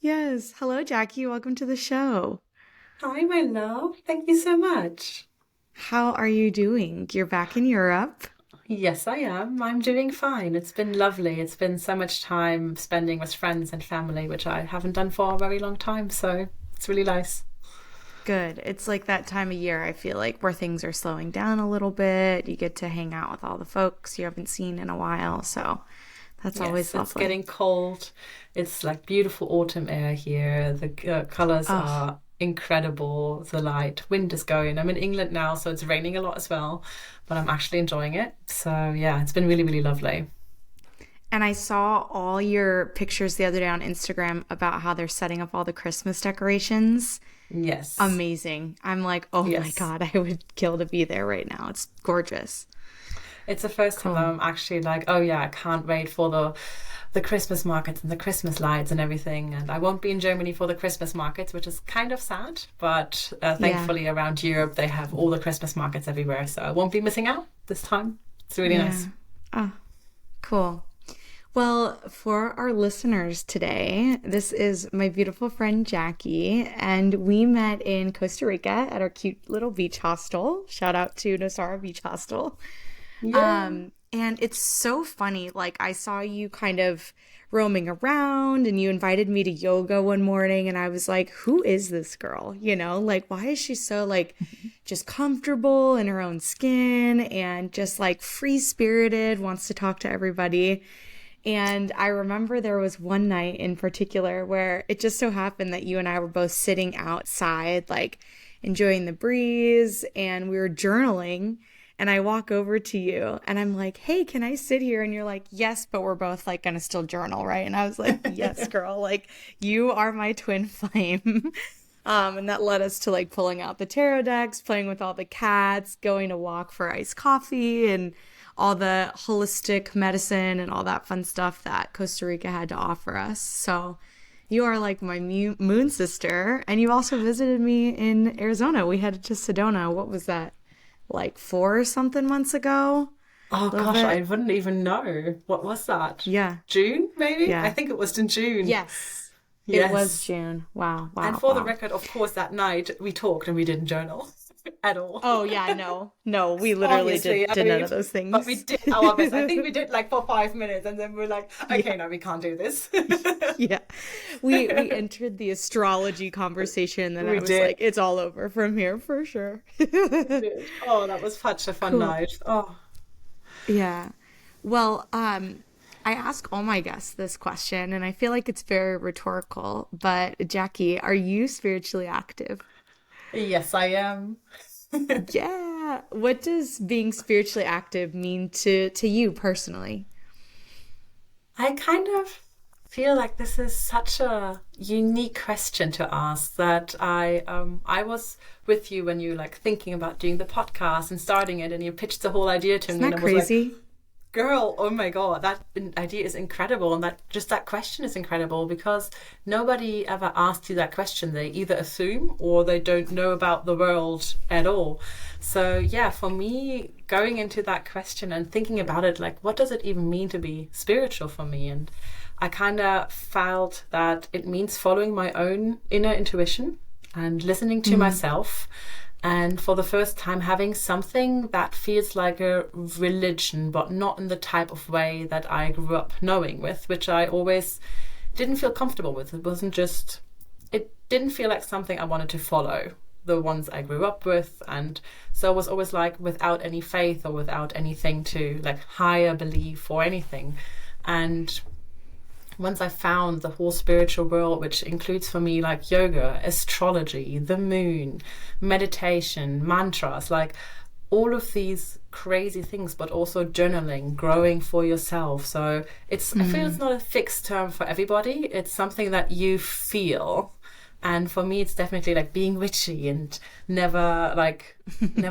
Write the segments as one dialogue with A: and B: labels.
A: Yes. Hello, Jackie. Welcome to the show.
B: Hi, my love. Thank you so much.
A: How are you doing? You're back in Europe.
B: Yes, I am. I'm doing fine. It's been lovely. It's been so much time spending with friends and family, which I haven't done for a very long time. So it's really nice.
A: Good. It's like that time of year, I feel like, where things are slowing down a little bit. You get to hang out with all the folks you haven't seen in a while. So that's
B: Yes,
A: always
B: it's
A: lovely.
B: getting cold. It's like beautiful autumn air here. The colors
A: Oh,
B: are incredible. The light, wind is going. I'm in England now, so it's raining a lot as well, but I'm actually enjoying it. So yeah, it's been really, really lovely.
A: and I saw all your pictures the other day on Instagram about how they're setting up all the Christmas decorations.
B: Yes.
A: Amazing. I'm like, oh my
B: Yes.
A: God, I would kill to be there right now. It's gorgeous.
B: It's the first time that
A: Cool.
B: I'm actually like, oh yeah, I can't wait for the Christmas markets and the Christmas lights and everything. And I won't be in Germany for the Christmas markets, which is kind of sad. But
A: Yeah.
B: thankfully, around Europe, they have all the Christmas markets everywhere, so I won't be missing out this time. It's really
A: Yeah.
B: nice.
A: Oh, cool. Well, for our listeners today, this is my beautiful friend Jackie, and we met in Costa Rica at our cute little beach hostel. Shout out to Nosara Beach Hostel.
B: Yeah.
A: And it's so funny. Like, I saw you kind of roaming around, and you invited me to yoga one morning, and I was like, who is this girl? Like, why is she so, like, just comfortable in her own skin and just, like, free spirited, wants to talk to everybody? And I remember there was one night in particular where it just so happened that you and I were both sitting outside, like enjoying the breeze, and we were journaling. And I walk over to you and I'm like, hey, can I sit here? And you're like, yes, but we're both like gonna still journal, right? And I was like, yes, girl, like you are my twin flame. And that led us to like pulling out the tarot decks, playing with all the cats, going to walk for iced coffee, and all the holistic medicine and all that fun stuff that Costa Rica had to offer us. So you are like my moon sister. And you also visited me in Arizona. We headed to Sedona. What was that? Like 4 or something months ago?
B: Oh
A: A little
B: gosh, I
A: bit.
B: wouldn't even know. What was that?
A: Yeah.
B: June, maybe? I
A: Yeah.
B: think it was in June.
A: Yes. It was
B: Yes.
A: June. Wow.
B: And
A: Wow.
B: for the
A: Wow.
B: record, of course, that night we talked and we didn't journal at all.
A: Oh, yeah. No. No, we literally
B: Obviously, I
A: did none
B: mean,
A: of those
B: but we
A: things.
B: did our best. I think we did like for 5 minutes, and then we're like,
A: Yeah.
B: okay, no, we can't do this.
A: Yeah. We entered the astrology conversation, and I
B: We
A: was
B: did.
A: like, it's all over from here for sure.
B: We did. Oh, that was such a fun
A: Cool.
B: night. Oh,
A: Yeah. Well, I ask all my guests this question, and I feel like it's very rhetorical, but Jackie, are you spiritually active?
B: yes, I am.
A: Yeah. What does being spiritually active mean to you personally?
B: I kind of feel like this is such a unique question to ask that I was with you when you like thinking about doing the podcast and starting it and you pitched the whole idea to
A: Isn't
B: me and
A: that
B: I was like,
A: crazy?
B: girl, oh my God, that idea is incredible. And that just that question is incredible because nobody ever asks you that question. They either assume or they don't know about the world at all. So, yeah, for me, going into that question and thinking about it, like, what does it even mean to be spiritual for me? And I kind of felt that it means following my own inner intuition and listening to
A: Mm,
B: myself and for the first time having something that feels like a religion but not in the type of way that I grew up knowing with, which I always didn't feel comfortable with. It didn't feel like something I wanted to follow, the ones I grew up with. And so it was always like without any faith or without anything to like higher belief or anything. And once I found the whole spiritual world, which includes for me like yoga, astrology, the moon, meditation, mantras, like all of these crazy things, but also journaling, growing for yourself. So I feel it's
A: mm.
B: not a fixed term for everybody. It's something that you feel. And for me, it's definitely like being witchy and never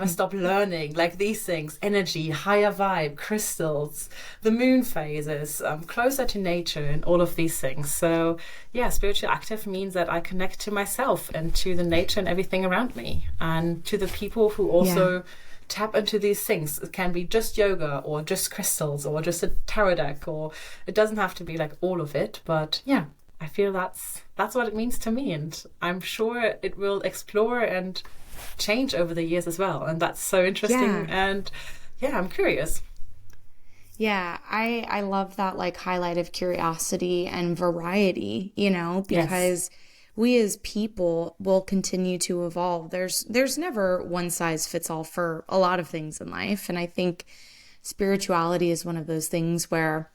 B: stop learning, like these things, energy, higher vibe, crystals, the moon phases, closer to nature and all of these things. So yeah, spiritual active means that I connect to myself and to the nature and everything around me and to the people who
A: Yeah.
B: also tap into these things. It can be just yoga or just crystals or just a tarot deck, or it doesn't have to be like all of it, but yeah, I feel that's what it means to me, and I'm sure it will explore and change over the years as well. And that's so interesting.
A: Yeah.
B: And yeah, I'm curious.
A: Yeah, I love that like highlight of curiosity and variety, you know,
B: Yes.
A: because we as people will continue to evolve. There's never one size fits all for a lot of things in life, and I think spirituality is one of those things where,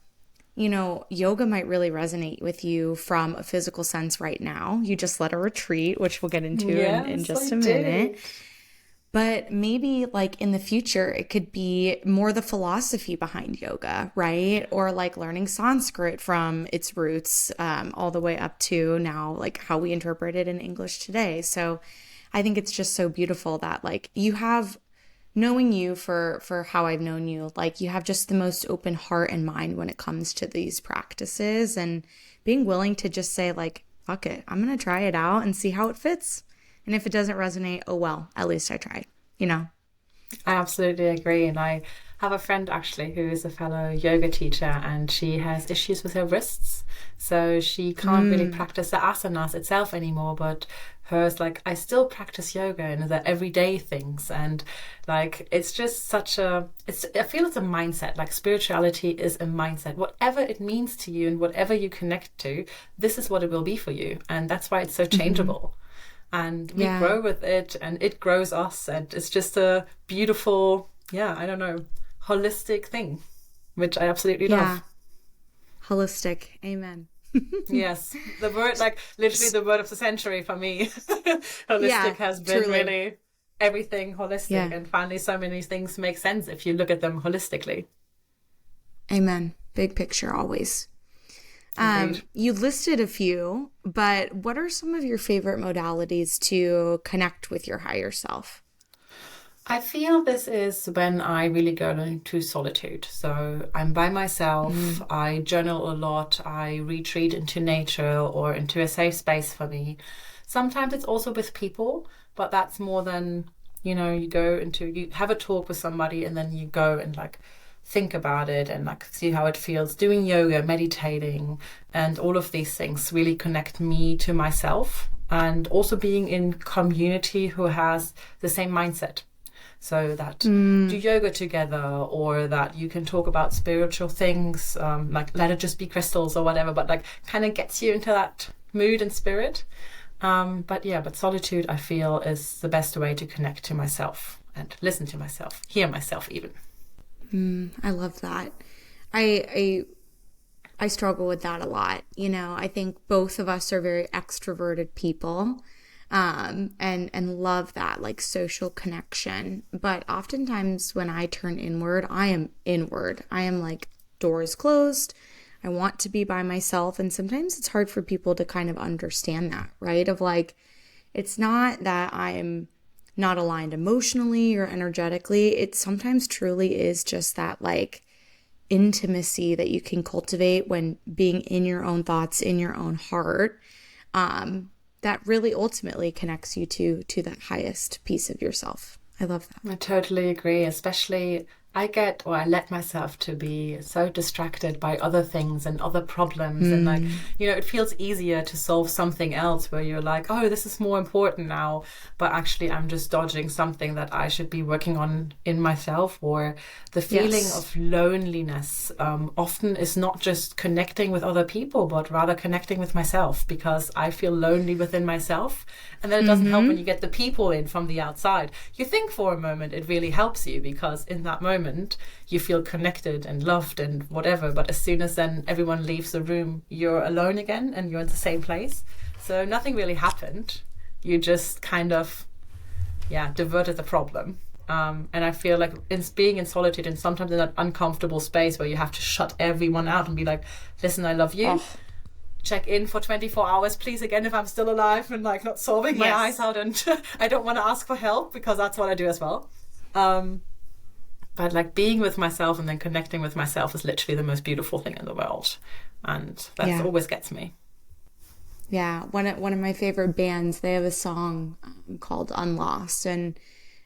A: you know, yoga might really resonate with you from a physical sense right now. You just led a retreat, which we'll get into in
B: Yes, I
A: just a minute.
B: did.
A: But maybe like in the future, it could be more the philosophy behind yoga, right? Or like learning Sanskrit from its roots all the way up to now, like how we interpret it in English today. So I think it's just so beautiful that like you have, knowing you for how I've known you, like you have just the most open heart and mind when it comes to these practices, and being willing to just say like, fuck it, I'm gonna try it out and see how it fits. And if it doesn't resonate, oh well, at least I tried, you know?
B: I absolutely agree. And I have a friend actually who is a fellow yoga teacher, and she has issues with her wrists. So she can't really practice the asanas itself anymore, but hers, like, I still practice yoga and the everyday things. And like, it's just such I feel it's a mindset. Like, spirituality is a mindset. Whatever it means to you and whatever you connect to, this is what it will be for you. And that's why it's so changeable. And we
A: Yeah.
B: grow with it, and it grows us, and it's just a beautiful, yeah, I don't know, holistic thing, which I absolutely
A: Yeah.
B: love.
A: Holistic. Amen.
B: Yes, the word, like literally the word of the century for me.
A: Yeah,
B: Holistic has been
A: truly.
B: really everything holistic,
A: Yeah.
B: and finally so many things make sense if you look at them holistically.
A: Amen. Big picture always.
B: Indeed.
A: You listed a few, but what are some of your favorite modalities to connect with your higher self?
B: I feel this is when I really go into solitude. So I'm by myself, I journal a lot, I retreat into nature or into a safe space for me. Sometimes it's also with people, but that's more than, you have a talk with somebody and then you go and like think about it and like see how it feels. Doing yoga, meditating, and all of these things really connect me to myself, and also being in community who has the same mindset. So that do yoga together, or that you can talk about spiritual things, like let it just be crystals or whatever, but like kind of gets you into that mood and spirit. But solitude I feel is the best way to connect to myself and listen to myself, hear myself even.
A: I love that. I I struggle with that a lot. You know, I think both of us are very extroverted people, and love that like social connection. But oftentimes when I turn inward, I am inward. I am like doors closed. I want to be by myself, and sometimes it's hard for people to kind of understand that, right? Of like, it's not that I'm not aligned emotionally or energetically. It sometimes truly is just that like intimacy that you can cultivate when being in your own thoughts, in your own heart, that really ultimately connects you to that highest piece of yourself. I love that.
B: I totally agree, especially I let myself to be so distracted by other things and other problems. And like, it feels easier to solve something else where you're like, oh, this is more important now. But actually, I'm just dodging something that I should be working on in myself. Or the feeling
A: Yes.
B: of loneliness often is not just connecting with other people, but rather connecting with myself, because I feel lonely within myself. And then it doesn't help when you get the people in from the outside. You think for a moment it really helps you, because in that moment you feel connected and loved and whatever. But as soon as then everyone leaves the room, you're alone again and you're in the same place. So nothing really happened. You just kind of, diverted the problem. And I feel like it's being in solitude and sometimes in that uncomfortable space where you have to shut everyone out and be like, listen, I love you.
A: Oh,
B: Check in for 24 hours, please, again, if I'm still alive, and like not solving my
A: yes.
B: eyes out, and I don't want to ask for help, because that's what I do as well. But like being with myself and then connecting with myself is literally the most beautiful thing in the world, and that
A: Yeah.
B: always gets me.
A: Yeah, one of my favorite bands, they have a song called Unlost, and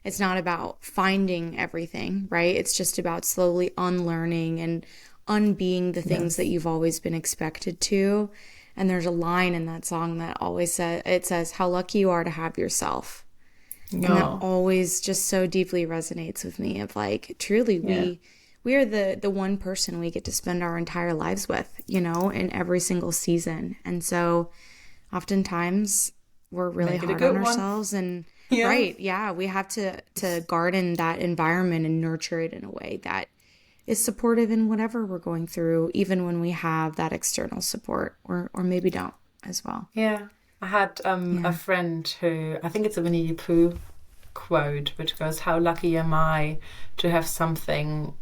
A: it's not about finding everything, right? It's just about slowly unlearning and unbeing the things
B: Yes.
A: that you've always been expected to. And there's a line in that song that always says, how lucky you are to have yourself. And that
B: No.
A: always just so deeply resonates with me of like, truly,
B: Yeah.
A: we are the one person we get to spend our entire lives with, you know, in every single season. And so oftentimes we're really
B: Make it a
A: hard on
B: good one.
A: ourselves, and
B: Yeah.
A: right, yeah, we have to garden that environment and nurture it in a way that is supportive in whatever we're going through, even when we have that external support, or maybe don't as well.
B: Yeah. I had a
A: Yeah.
B: friend who, I think it's a Winnie the Pooh quote, which goes, "How lucky am I to have something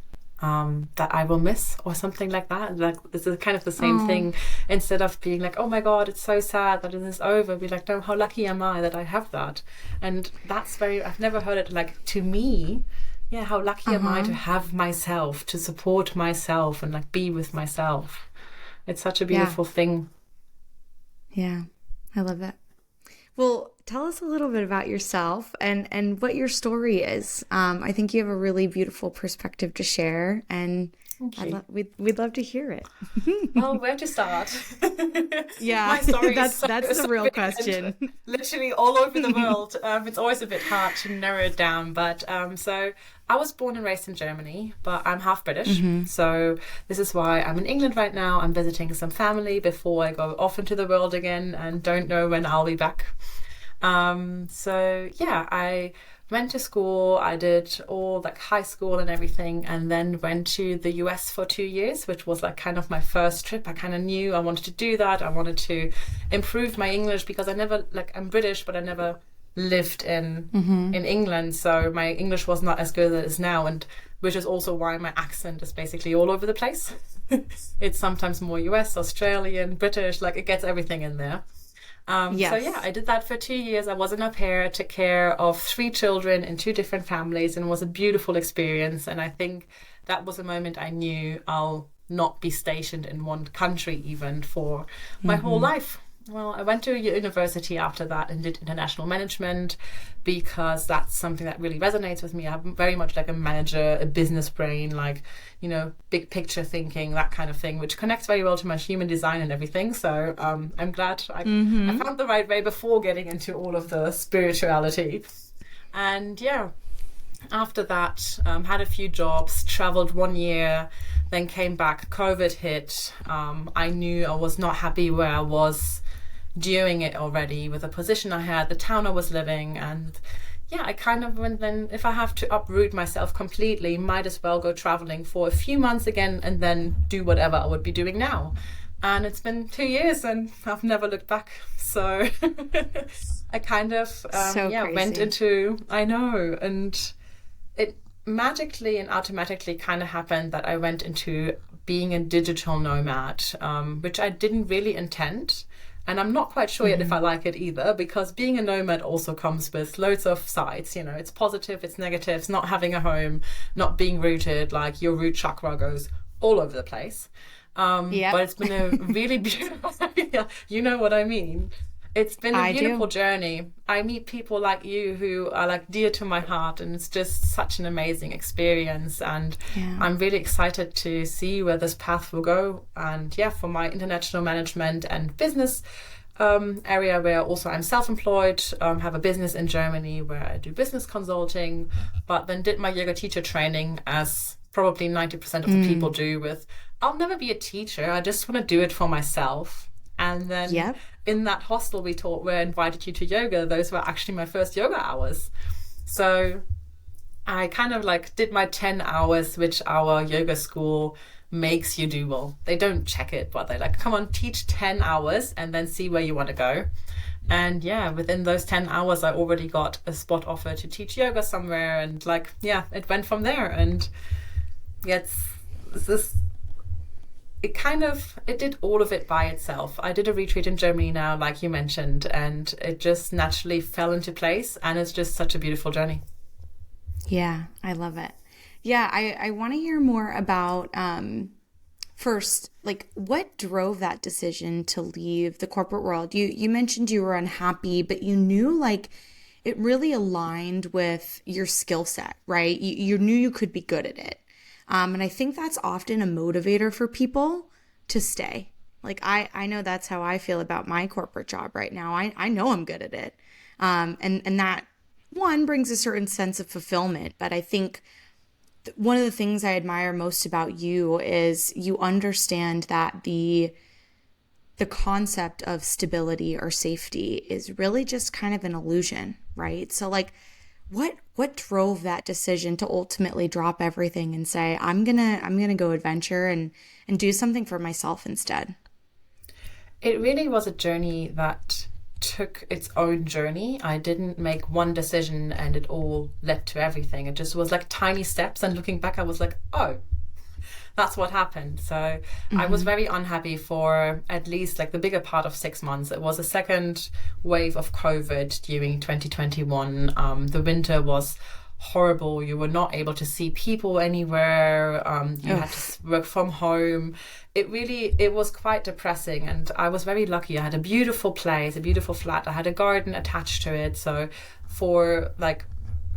B: that I will miss," or something like that. Like it's kind of the same
A: Oh,
B: thing. Instead of being like, "Oh my God, it's so sad that it is over," be like, "No, how lucky am I that I have that?" And that's very. I've never heard it like to me. Yeah, how lucky am I
A: uh-huh.
B: to have myself, to support myself, and like be with myself. It's such a
A: Yeah.
B: beautiful thing.
A: Yeah. I love it. Well, tell us a little bit about yourself and what your story is. I think you have a really beautiful perspective to share, and
B: Thank you.
A: we'd love to hear it.
B: Well, where to start?
A: Yeah,
B: My story is
A: that's the
B: so
A: real
B: big and
A: question.
B: literally all over the world. It's always a bit hard to narrow it down. But so I was born and raised in Germany, but I'm half British. So this is why I'm in England right now. I'm visiting some family before I go off into the world again and don't know when I'll be back. So yeah, I went to school. I did all like high school and everything, and then went to the US for 2 years, which was like kind of my first trip. I kind of knew I wanted to do that. I wanted to improve my English because I never like I'm British, but I never lived in England, so my English was not as good as it is now, and which is also why my accent is basically all over the place. It's sometimes more US, Australian, British, like it gets everything in there. So yeah,
A: Yes.
B: I did that for 2 years. I was an au pair, took care of three children in two different families, and it was a beautiful experience. And I think that was a moment I knew I'll not be stationed in one country even for my whole life. Well, I went to university after that and did international management because that's something that really resonates with me. I'm very much like a manager, a business brain, like, big picture thinking, that kind of thing, which connects very well to my human design and everything. So I'm glad I found the right way before getting into all of the spirituality. And yeah, after that, had a few jobs, traveled 1 year, then came back. COVID hit. I knew I was not happy where I was doing it already with the position I had, the town I was living, and yeah, I kind of went then, if I have to uproot myself completely, might as well go traveling for a few months again and then do whatever I would be doing now. And it's been 2 years and I've never looked back. So I kind of,
A: So
B: yeah, went
A: crazy.
B: into, I know, and it magically and automatically kind of happened that I went into being a digital nomad, which I didn't really intend. And I'm not quite sure yet if I like it either, because being a nomad also comes with loads of sides. It's positive, it's negative, it's not having a home, not being rooted, like your root chakra goes all over the place. But
A: Yep.
B: it's been a really beautiful, yeah, you know what I mean. It's been a
A: I
B: beautiful
A: do.
B: journey. I meet people like you who are like dear to my heart, and it's just such an amazing experience. And
A: Yeah.
B: I'm really excited to see where this path will go. And yeah, for my international management and business area, where also I'm self-employed, have a business in Germany where I do business consulting, but then did my yoga teacher training as probably 90% of the people do with, I'll never be a teacher. I just want to do it for myself. And then
A: Yep.
B: in that hostel we taught, where I invited you to yoga, those were actually my first yoga hours. So I kind of like did my 10 hours, which our yoga school makes you do. Well, they don't check it, but they're like, come on, teach 10 hours and then see where you want to go. And yeah, within those 10 hours, I already got a spot offer to teach yoga somewhere. And like, yeah, it went from there. And yeah, it's this, it did all of it by itself. I did a retreat in Germany now, like you mentioned, and it just naturally fell into place. And it's just such a beautiful journey.
A: Yeah, I love it. Yeah, I want to hear more about first, like what drove that decision to leave the corporate world. You mentioned you were unhappy, but you knew like it really aligned with your skill set, right? You knew you could be good at it. And I think that's often a motivator for people to stay. Like I know that's how I feel about my corporate job right now. I know I'm good at it. And that one brings a certain sense of fulfillment. But I think one of the things I admire most about you is you understand that the concept of stability or safety is really just kind of an illusion, right? So like what drove that decision to ultimately drop everything and say, I'm gonna go adventure and do something for myself instead?
B: It really was a journey that took its own journey. I didn't make one decision and it all led to everything. It just was like tiny steps. And looking back, I was like, oh, that's what happened. So I was very unhappy for at least like the bigger part of 6 months. It was a second wave of COVID during 2021. The winter was horrible. You were not able to see people anywhere. You had to work from home. It was quite depressing. And I was very lucky. I had a beautiful place, a beautiful flat. I had a garden attached to it. So for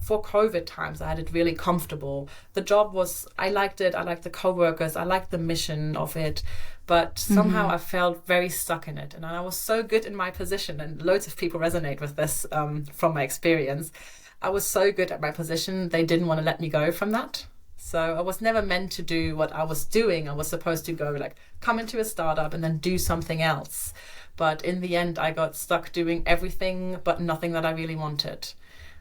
B: COVID times, I had it really comfortable. The job was, I liked it. I liked the co-workers. I liked the mission of it. But somehow I felt very stuck in it. And I was so good in my position, and loads of people resonate with this from my experience. I was so good at my position, they didn't want to let me go from that. So I was never meant to do what I was doing. I was supposed to go like come into a startup and then do something else. But in the end, I got stuck doing everything but nothing that I really wanted.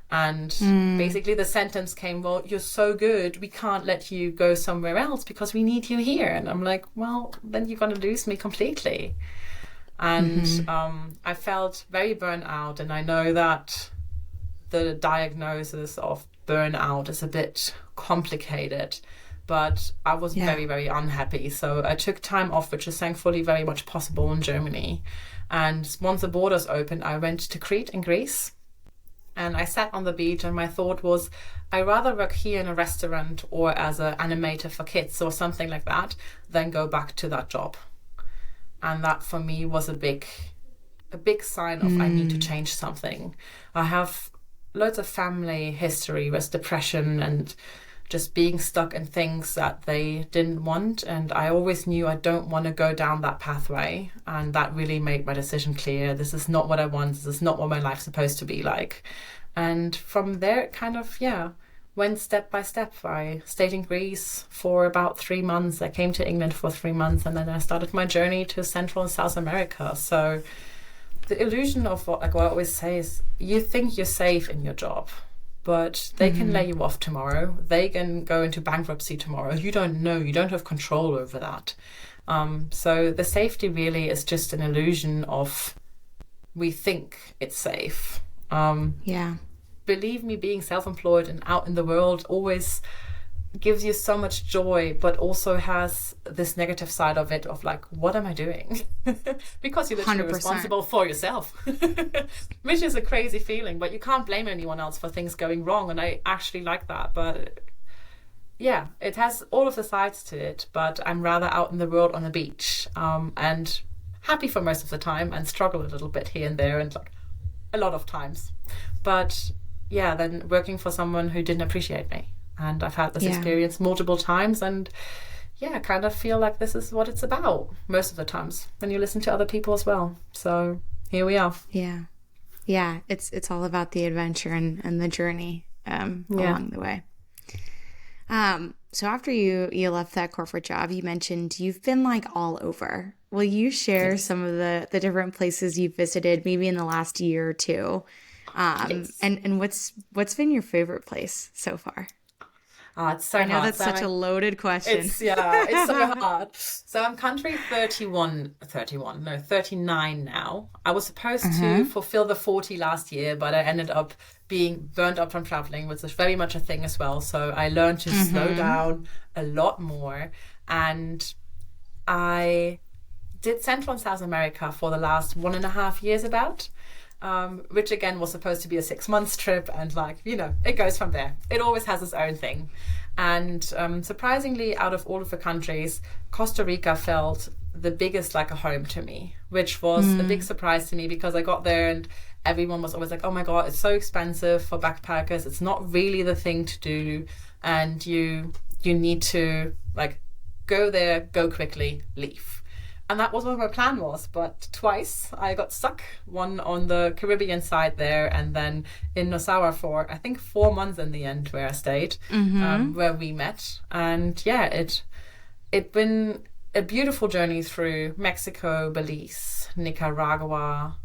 B: And basically the sentence came, well, you're so good, we can't let you go somewhere else because we need you here. And I'm like, well, then you're going to lose me completely. And I felt very burnt out. And I know that the diagnosis of burnout is a bit complicated, but I was very, very unhappy. So I took time off, which is thankfully very much possible in Germany. And once the borders opened, I went to Crete in Greece. And I sat on the beach and my thought was, I'd rather work here in a restaurant or as an animator for kids or something like that than go back to that job. And that for me was a big sign of I need to change something. I have loads of family history with depression and just being stuck in things that they didn't want. And I always knew I don't want to go down that pathway. And that really made my decision clear. This is not what I want. This is not what my life's supposed to be like. And from there, it kind of, went step by step. I stayed in Greece for about 3 months. I came to England for 3 months. And then I started my journey to Central and South America. So the illusion of what I always say is you think you're safe in your job, but they can lay you off tomorrow. They can go into bankruptcy tomorrow. You don't know. You don't have control over that. So the safety really is just an illusion of we think it's safe. Believe me, being self-employed and out in the world always gives you so much joy, but also has this negative side of it of like, what am I doing? Because you're literally 100%. Responsible for yourself, which is a crazy feeling, but you can't blame anyone else for things going wrong. And I actually like that. But yeah, it has all of the sides to it, but I'm rather out in the world on a beach and happy for most of the time and struggle a little bit here and there and like a lot of times. But yeah, then working for someone who didn't appreciate me. And I've had this experience multiple times and I kind of feel like this is what it's about most of the times when you listen to other people as well. So here we are.
A: Yeah, it's all about the adventure and the journey along the way. So after you left that corporate job, you mentioned you've been like all over. Will you share some of the different places you've visited maybe in the last year or two? And what's been your favorite place so far?
B: Oh, it's so hard.
A: I know that's such a loaded question.
B: It's so hard. So I'm country 39 now. I was supposed to fulfill the 40 last year, but I ended up being burnt out from traveling, which is very much a thing as well. So I learned to slow down a lot more. And I did Central and South America for the last 1.5 years about. Which again was supposed to be a 6 months trip, and it goes from there. It always has its own thing. And surprisingly, out of all of the countries, Costa Rica felt the biggest like a home to me, which was a big surprise to me because I got there and everyone was always like, oh my God, it's so expensive for backpackers. It's not really the thing to do. And you need to like go there, go quickly, leave. And that was what my plan was. But twice I got stuck, one on the Caribbean side there, and then in Nosawa for, I think, 4 months in the end where I stayed, where we met. And yeah, it been a beautiful journey through Mexico, Belize, Nicaragua,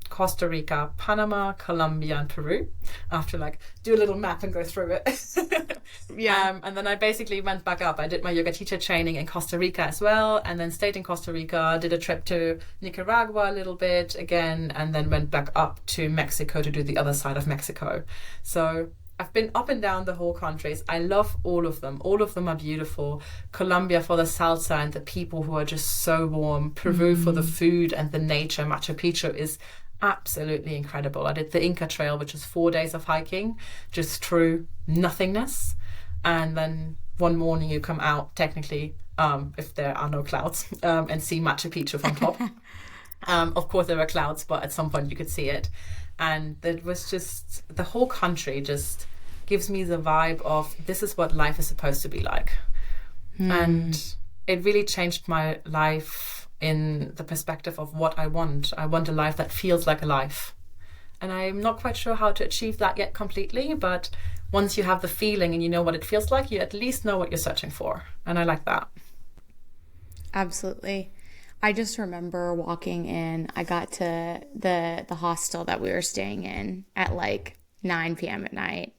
B: Costa Rica, Panama, Colombia, and Peru. I have to like do a little map and go through it.
A: Yeah.
B: And then I basically went back up. I did my yoga teacher training in Costa Rica as well, and then stayed in Costa Rica, did a trip to Nicaragua a little bit again, and then went back up to Mexico to do the other side of Mexico. So I've been up and down the whole countries. I love all of them. All of them are beautiful. Colombia for the salsa and the people who are just so warm. Peru for the food and the nature. Machu Picchu is absolutely incredible. I did the Inca Trail, which is 4 days of hiking just through nothingness. And then one morning you come out, technically, if there are no clouds, and see Machu Picchu from top. Of course there were clouds, but at some point you could see it. And it was just, the whole country just gives me the vibe of this is what life is supposed to be like. And it really changed my life in the perspective of what I want. I want a life that feels like a life. And I'm not quite sure how to achieve that yet completely, but once you have the feeling and you know what it feels like, you at least know what you're searching for. And I like that.
A: Absolutely. I just remember walking in, I got to the hostel that we were staying in at like 9 p.m. at night.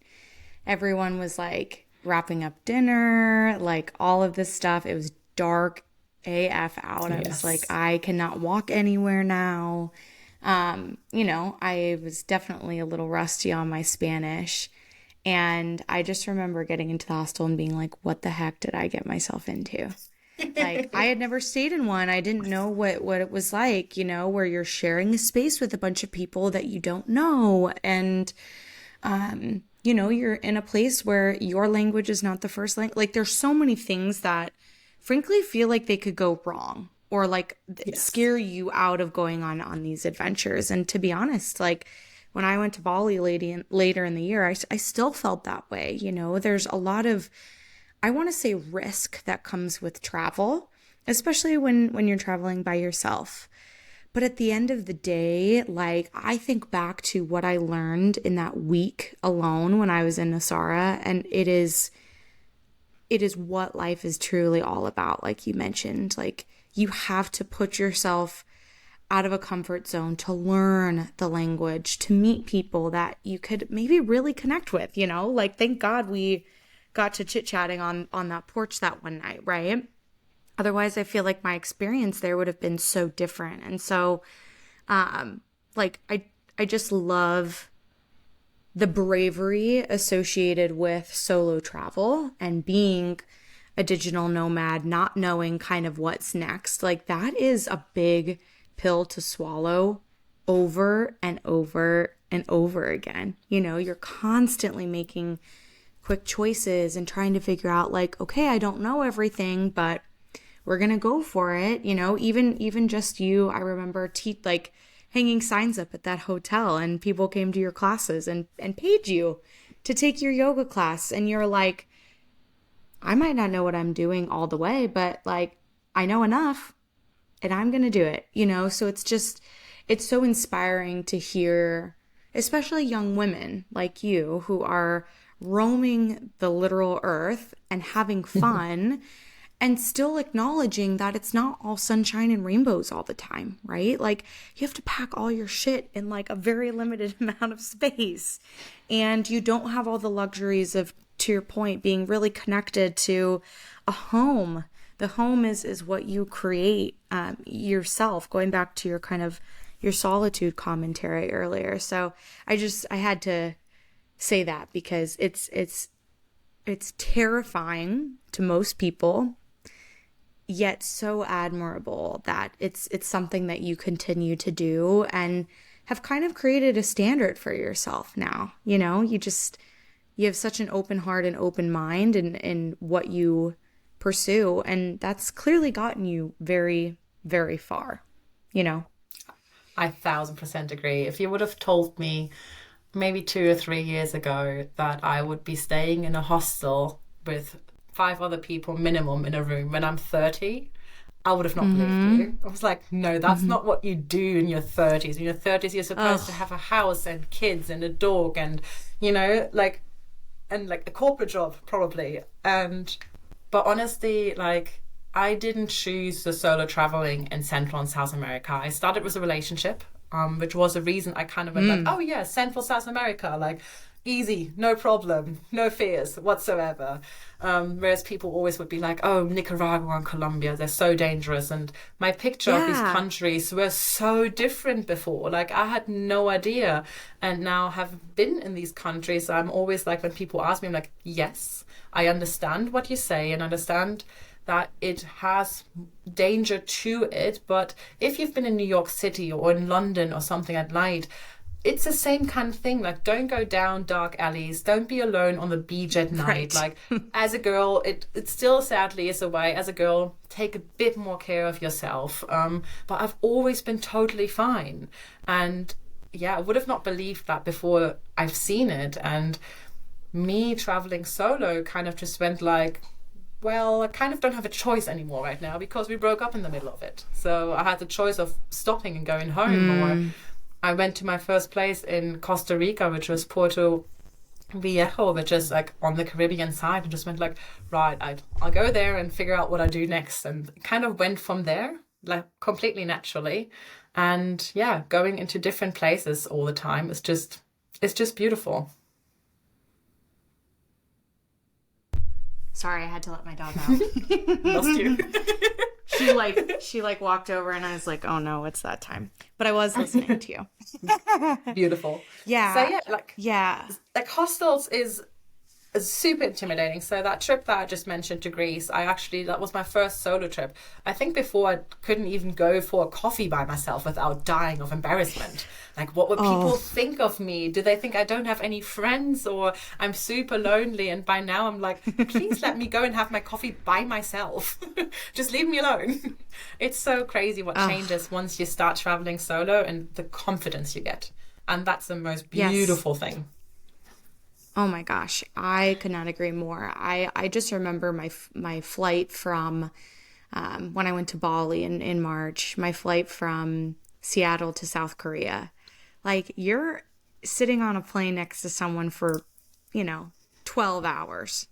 A: Everyone was like wrapping up dinner, like all of this stuff. It was dark AF out. I was like, I cannot walk anywhere now. I was definitely a little rusty on my Spanish. And I just remember getting into the hostel and being like, what the heck did I get myself into? Like, I had never stayed in one. I didn't know what it was like, where you're sharing a space with a bunch of people that you don't know. And, you're in a place where your language is not the first language. Like, there's so many things that frankly feel like they could go wrong or like scare you out of going on these adventures. And to be honest, like when I went to Bali later in the year, I still felt that way. There's a lot of, I want to say, risk that comes with travel, especially when you're traveling by yourself. But at the end of the day, like I think back to what I learned in that week alone when I was in Nosara, and it is what life is truly all about. Like you mentioned, like you have to put yourself out of a comfort zone to learn the language, to meet people that you could maybe really connect with, like thank God we got to chit-chatting on that porch that one night, right? Otherwise, I feel like my experience there would have been so different. And so, I just love the bravery associated with solo travel and being a digital nomad, not knowing kind of what's next. Like that is a big pill to swallow over and over and over again. You're constantly making quick choices and trying to figure out like, okay, I don't know everything, but we're going to go for it. Even just you, I remember hanging signs up at that hotel and people came to your classes and paid you to take your yoga class. And you're like, I might not know what I'm doing all the way, but like, I know enough and I'm going to do it, So it's so inspiring to hear, especially young women like you who are roaming the literal earth and having fun and still acknowledging that it's not all sunshine and rainbows all the time, right? Like you have to pack all your shit in like a very limited amount of space. And you don't have all the luxuries of, to your point, being really connected to a home. The home is what you create yourself, going back to your kind of your solitude commentary earlier. So I had to say that because it's terrifying to most people, yet so admirable that it's something that you continue to do and have kind of created a standard for yourself now. You have such an open heart and open mind in what you pursue, and that's clearly gotten you very, very far.
B: I 1000% agree. If you would have told me maybe 2 or 3 years ago that I would be staying in a hostel with 5 other people minimum in a room when I'm 30, I would have not believed you. I was like, no, that's not what you do in your 30s. In your 30s, you're supposed to have a house and kids and a dog and, you know, like, and like a corporate job probably. But honestly, like, I didn't choose the solo traveling in Central and South America. I started with a relationship, which was a reason I kind of went like, oh yeah, Central South America, like, easy, no problem, no fears whatsoever. Whereas people always would be like, oh, Nicaragua and Colombia, they're so dangerous. And my picture of these countries were so different before. Like, I had no idea. And now have been in these countries, I'm always like, when people ask me, I'm like, yes, I understand what you say and understand that it has danger to it. But if you've been in New York City or in London or something at night, it's the same kind of thing. Like, don't go down dark alleys. Don't be alone on the beach at night. Right. Like, as a girl, it still sadly is a way. As a girl, take a bit more care of yourself. But I've always been totally fine. And yeah, I would have not believed that before I've seen it. And me traveling solo kind of just went like, well, I kind of don't have a choice anymore right now because we broke up in the middle of it. So I had the choice of stopping and going home, or I went to my first place in Costa Rica, which was Puerto Viejo, which is like on the Caribbean side, and just went like, right, I'll go there and figure out what I do next. And it kind of went from there, like completely naturally. And yeah, going into different places all the time is it's just beautiful.
A: Sorry, I had to let my dog out.
B: Lost you.
A: She walked over and I was like, oh no, it's that time. But I was listening to you.
B: Beautiful.
A: Yeah.
B: So like hostels is super intimidating. So that trip that I just mentioned to Greece, that was my first solo trip. I think before I couldn't even go for a coffee by myself without dying of embarrassment. Like, what would people think of me? Do they think I don't have any friends or I'm super lonely? And by now I'm like, please let me go and have my coffee by myself. Just leave me alone. It's so crazy what changes once you start traveling solo and the confidence you get. And that's the most beautiful thing.
A: Oh my gosh, I could not agree more. I just remember my flight from when I went to Bali in March, my flight from Seattle to South Korea. Like, you're sitting on a plane next to someone for, 12 hours.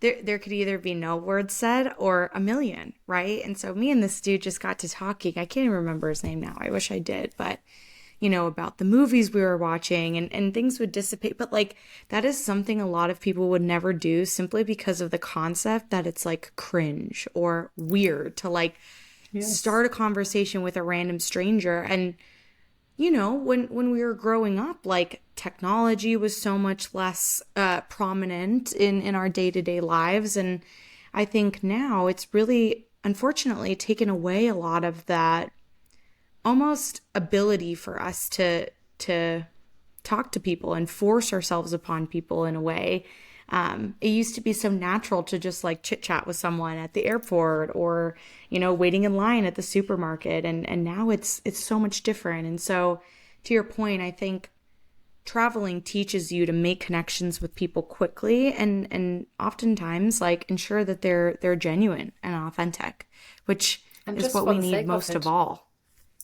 A: There could either be no words said or a million, right? And so me and this dude just got to talking. I can't even remember his name now. I wish I did, but about the movies we were watching and things would dissipate. But like, that is something a lot of people would never do simply because of the concept that it's like cringe or weird to like start a conversation with a random stranger. And, when we were growing up, like, technology was so much less prominent in our day-to-day lives. And I think now it's really, unfortunately, taken away a lot of that almost ability for us to talk to people and force ourselves upon people in a way. It used to be so natural to just like chit chat with someone at the airport or, waiting in line at the supermarket. And now it's so much different. And so to your point, I think traveling teaches you to make connections with people quickly and oftentimes like ensure that they're genuine and authentic, which is what we need most of all.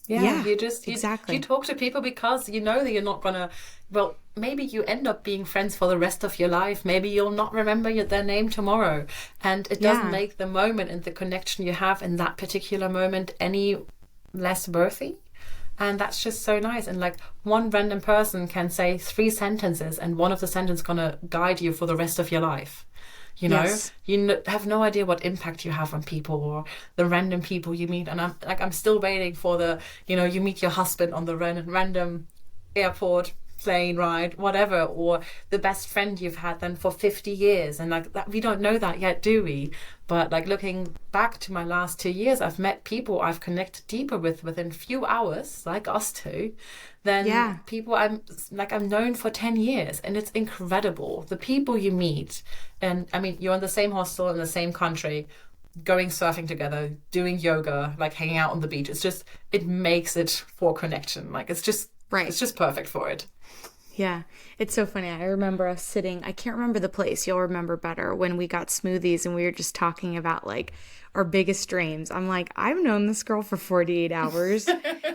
B: Yeah,
A: exactly.
B: You talk to people because you know that you're not gonna. Well, maybe you end up being friends for the rest of your life. Maybe you'll not remember their name tomorrow, and it doesn't make the moment and the connection you have in that particular moment any less worthy. And that's just so nice. And like, one random person can say 3 sentences, and one of the sentences gonna guide you for the rest of your life. You have no idea what impact you have on people or the random people you meet. And I'm still waiting for the, you meet your husband on the random airport, plane ride, whatever, or the best friend you've had then for 50 years. And like that, we don't know that yet, do we? But like, looking back to my last 2 years, I've met people I've connected deeper with within few hours, like us two, than people I'm known for 10 years. And it's incredible. The people you meet. And I mean, you're in the same hostel in the same country, going surfing together, doing yoga, like hanging out on the beach. It makes it for connection. Like, it's just, it's just perfect for it.
A: Yeah, it's so funny. I remember us sitting, I can't remember the place, you'll remember better, when we got smoothies and we were just talking about like our biggest dreams. I'm like, I've known this girl for 48 hours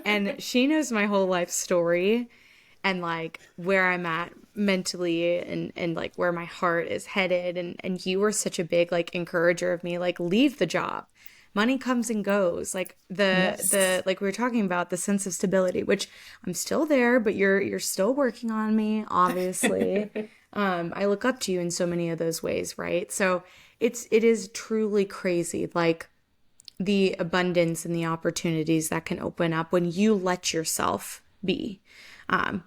A: and she knows my whole life story and like where I'm at mentally and like where my heart is headed. And you were such a big like encourager of me, like leave the job. Money comes and goes. Like the
B: Yes.
A: like we were talking about the sense of stability, which I'm still there, but you're still working on me, obviously. I look up to you in so many of those ways, right? So it is truly crazy, like the abundance and the opportunities that can open up when you let yourself be.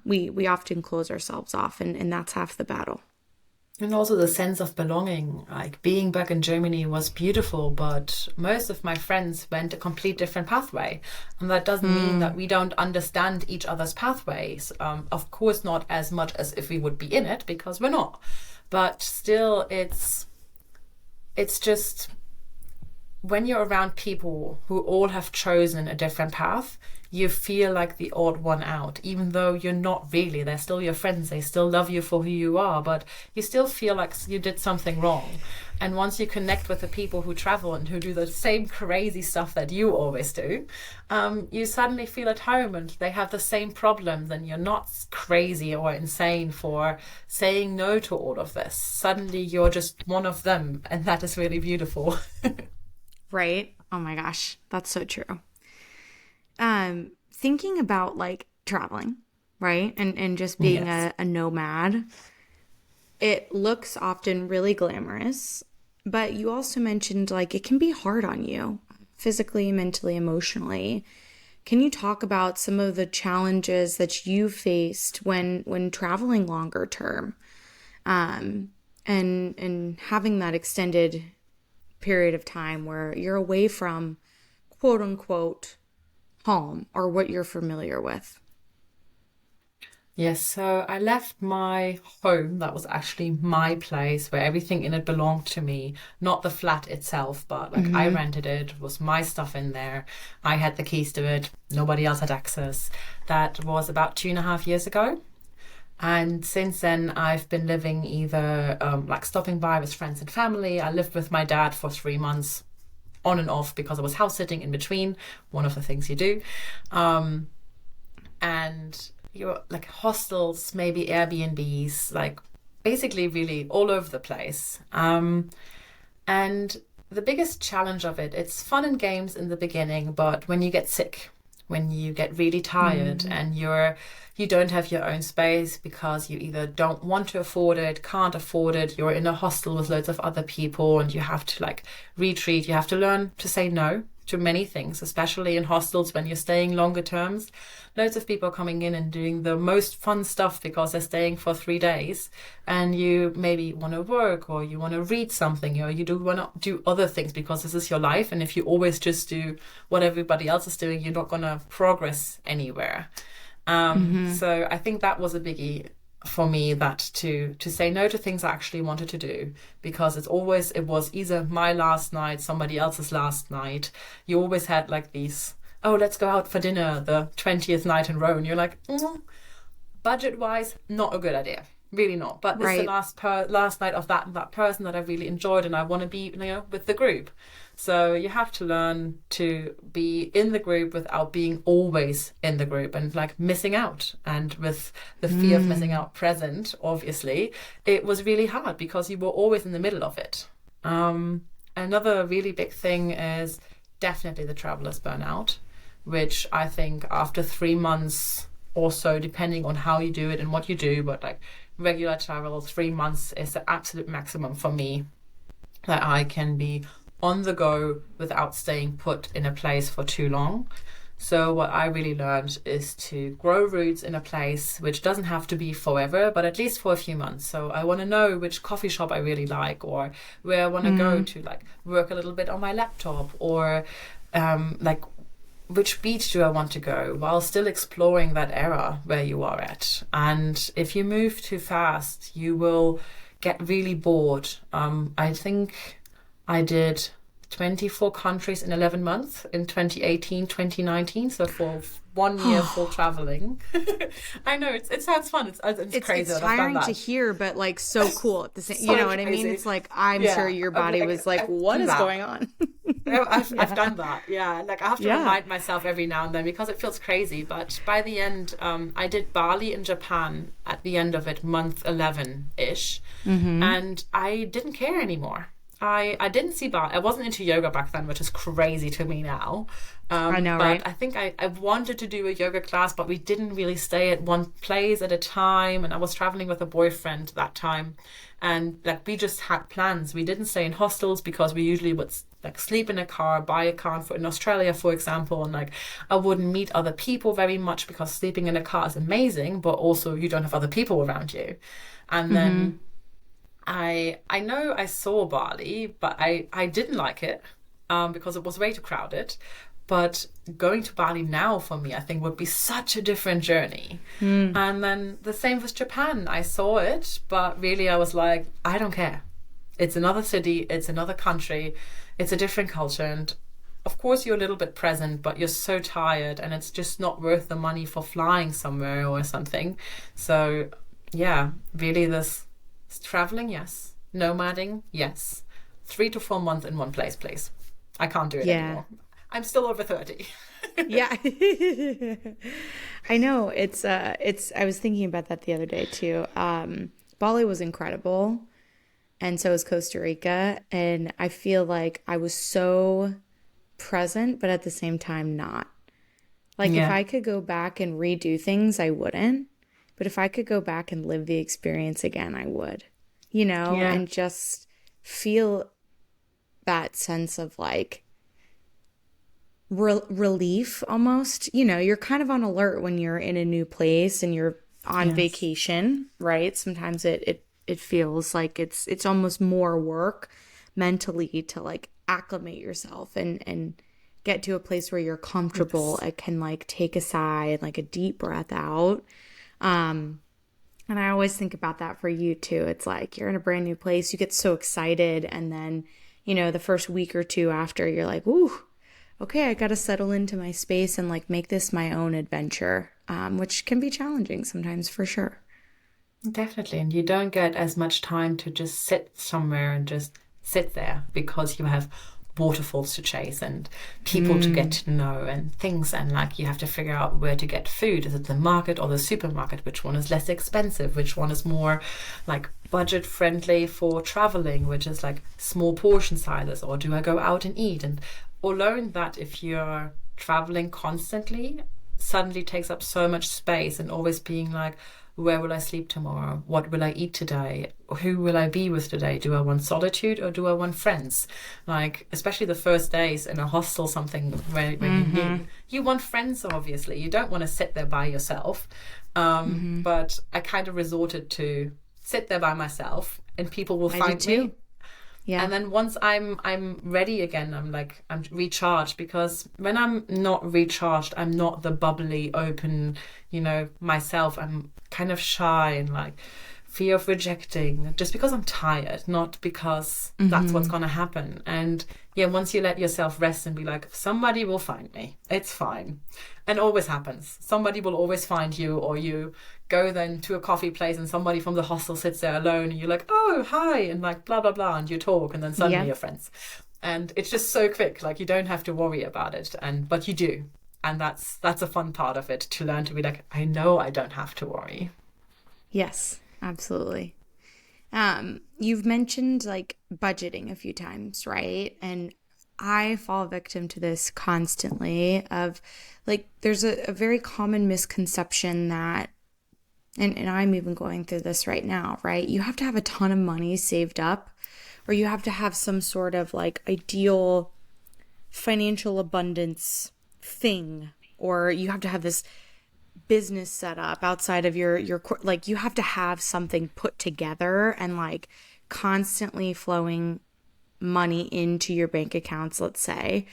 A: We often close ourselves off, and that's half the battle.
B: And also the sense of belonging. Like being back in Germany was beautiful, but most of my friends went a complete different pathway. And that doesn't mean that we don't understand each other's pathways. Of course, not as much as if we would be in it, because we're not. But still, it's just when you're around people who all have chosen a different path, you feel like the odd one out, even though you're not really. They're still your friends. They still love you for who you are, but you still feel like you did something wrong. And once you connect with the people who travel and who do the same crazy stuff that you always do, you suddenly feel at home and they have the same problems and you're not crazy or insane for saying no to all of this. Suddenly you're just one of them, and that is really beautiful.
A: Right? Oh my gosh, that's so true. Thinking about like traveling, right? And just being
B: Yes.
A: a nomad, it looks often really glamorous, but you also mentioned like it can be hard on you physically, mentally, emotionally. Can you talk about some of the challenges that you faced when traveling longer term, and having that extended period of time where you're away from quote unquote home or what you're familiar with?
B: Yes, so I left my home. That was actually my place where everything in it belonged to me, not the flat itself, but like I
A: Mm-hmm.
B: rented it, it was my stuff in there. I had the keys to it, nobody else had access. That was about 2.5 years ago. And since then, I've been living either like stopping by with friends and family. I lived with my dad for 3 months on and off because I was house sitting in between, one of the things you do. Um, and you're like hostels, maybe Airbnbs, like basically really all over the place. And the biggest challenge of it, it's fun and games in the beginning, but when you get sick, when you get really tired
A: Mm.
B: and you don't have your own space because you either don't want to afford it, can't afford it, you're in a hostel with loads of other people and you have to like retreat, you have to learn to say no to many things, especially in hostels when you're staying longer terms. Loads of people coming in and doing the most fun stuff because they're staying for 3 days, and you maybe want to work or you want to read something or you do want to do other things because this is your life. And if you always just do what everybody else is doing, you're not going to progress anywhere.
A: Mm-hmm.
B: So I think that was a biggie for me, that to say no to things I actually wanted to do, because it was either my last night, somebody else's last night. You always had like these, oh, let's go out for dinner the 20th night in a row, and you're like, budget wise, not a good idea. Really not. But it's the
A: Right.
B: last night of that person that I really enjoyed, and I want to be with the group. So you have to learn to be in the group without being always in the group and like missing out. And with the fear of missing
A: Mm.
B: out present, obviously, it was really hard because you were always in the middle of it. Another really big thing is definitely the traveler's burnout, which I think after 3 months or so, depending on how you do it and what you do, but like regular travel, 3 months is the absolute maximum for me, that I can be on the go without staying put in a place for too long. So what I really learned is to grow roots in a place, which doesn't have to be forever, but at least for a few months. So I want to know which coffee shop I really like, or where I want to go
A: Mm.
B: to like work a little bit on my laptop, or like which beach do I want to go, while still exploring that era where you are at. And if you move too fast, you will get really bored. I think I did 24 countries in 11 months in 2018, 2019. So for 1 year full traveling. I know it sounds fun. It's crazy.
A: It's
B: that I've done
A: tiring to
B: that.
A: hear, but like so cool at the same.
B: So
A: You know what I mean?
B: crazy.
A: It's like I'm sure
B: Yeah,
A: your
B: I've,
A: body was like,
B: I've
A: "What
B: done
A: is
B: that.
A: going on?"
B: I've
A: Yeah,
B: done that, yeah. Like I have to
A: yeah.
B: remind myself every now and then because it feels crazy. But by the end, I did Bali in Japan at the end of it, month 11-ish,
A: Mm-hmm.
B: and I didn't care anymore. I didn't see Bali. I wasn't into yoga back then, which is crazy to me now.
A: I know,
B: But
A: right?
B: I think I wanted to do a yoga class, but we didn't really stay at one place at a time. And I was traveling with a boyfriend that time, and like we just had plans. We didn't stay in hostels because we usually would like sleep in a car, buy a car for in Australia, for example, and like I wouldn't meet other people very much because sleeping in a car is amazing, but also you don't have other people around you. And
A: Mm-hmm.
B: then I know I saw Bali, but I didn't like it because it was way too crowded. But going to Bali now for me, I think would be such a different journey.
A: Mm.
B: And then the same with Japan. I saw it, but really I was like, I don't care. It's another city, it's another country, it's a different culture. And of course, you're a little bit present, but you're so tired and it's just not worth the money for flying somewhere or something. So, yeah, really, this traveling, yes. Nomading, yes. 3 to 4 months in one place, please. I can't do it
A: Yeah.
B: anymore. I'm still over 30.
A: Yeah. I know. It's I was thinking about that the other day too. Bali was incredible, and so was Costa Rica, and I feel like I was so present, but at the same time not. Like if
B: Yeah,
A: I could go back and redo things, I wouldn't. But if I could go back and live the experience again, I would.
B: yeah,
A: And just feel that sense of like relief almost. You're kind of on alert when you're in a new place and you're on
B: yes.
A: vacation, right? Sometimes it feels like it's almost more work mentally to like acclimate yourself and get to a place where you're comfortable.
B: Yes.
A: I can like take a sigh and like a deep breath out. Um, and I always think about that for you too. It's like you're in a brand new place, you get so excited, and then, the first week or two after, you're like, ooh, okay, I got to settle into my space and like make this my own adventure, which can be challenging sometimes for sure.
B: Definitely. And you don't get as much time to just sit somewhere and just sit there because you have waterfalls to chase and people to get
A: Mm,
B: to know and things. And like you have to figure out where to get food. Is it the market or the supermarket? Which one is less expensive? Which one is more like budget friendly for traveling, which is like small portion sizes? Or do I go out and eat? And or learn that if you're traveling constantly, suddenly takes up so much space and always being like, where will I sleep tomorrow? What will I eat today? Who will I be with today? Do I want solitude or do I want friends? Like, especially the first days in a hostel, something where you
A: mm-hmm,
B: new. You want friends, obviously. You don't want to sit there by yourself.
A: mm-hmm.
B: But I kind of resorted to sit there by myself and people will
A: I did
B: find me.
A: too. Yeah.
B: And then once I'm ready again, I'm recharged because when I'm not recharged, I'm not the bubbly, open, myself. I'm kind of shy and like fear of rejecting just because I'm tired, not because that's what's
A: Mm-hmm.
B: going to happen. And yeah, once you let yourself rest and be like, somebody will find me, it's fine. And always happens. Somebody will always find you, or you go then to a coffee place and somebody from the hostel sits there alone and you're like, oh, hi, and like blah, blah, blah. And you talk and then suddenly
A: Yeah.
B: you're friends. And it's just so quick. Like you don't have to worry about it. But you do. And that's a fun part of it to learn to be like, I know I don't have to worry.
A: Yes, absolutely. You've mentioned like budgeting a few times, right? And I fall victim to this constantly of like there's a very common misconception that and I'm even going through this right now, right? You have to have a ton of money saved up, or you have to have some sort of like ideal financial abundance thing, or you have to have this business set up outside of like you have to have something put together and like constantly flowing money into your bank accounts, let's say,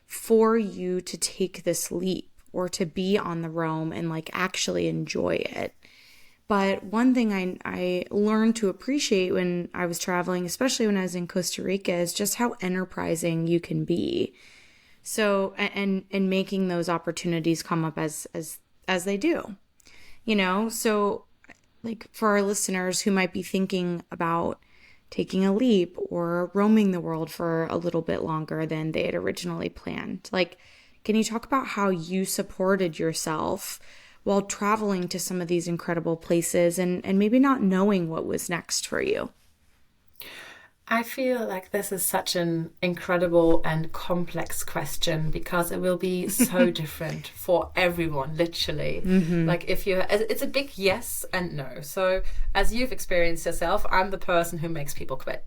A: for you to take this leap or to be on the roam and like actually enjoy it. But one thing I learned to appreciate when I was traveling, especially when I was in Costa Rica, is just how enterprising you can be. So, and making those opportunities come up as they do, So like for our listeners who might be thinking about taking a leap or roaming the world for a little bit longer than they had originally planned, like, can you talk about how you supported yourself while traveling to some of these incredible places and maybe not knowing what was next for you?
B: I feel like this is such an incredible and complex question because it will be so different for everyone, literally. Like it's a big yes and no. So as you've experienced yourself, I'm the person who makes people quit.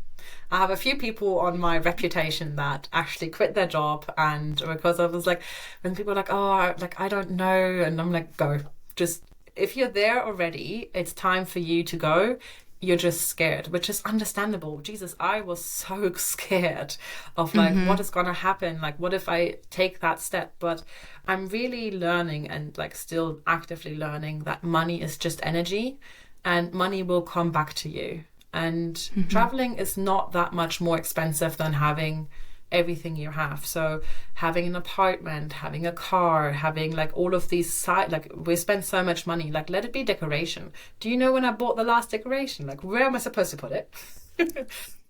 B: I have a few people on my reputation that actually quit their job, and because I was like, when people are like, oh, like, I don't know, and I'm like, go. Just, if you're there already, it's time for you to go. You're just scared, which is understandable. Jesus, I was so scared of like, what is going to happen? Like, what if I take that step? But I'm really learning and like still actively learning that money is just energy and money will come back to you. And traveling is not that much more expensive than having everything you have. So having an apartment, having a car, having like all of these side, like we spend so much money, like let it be decoration. Do you know when I bought the last decoration? Like where am I supposed to put it?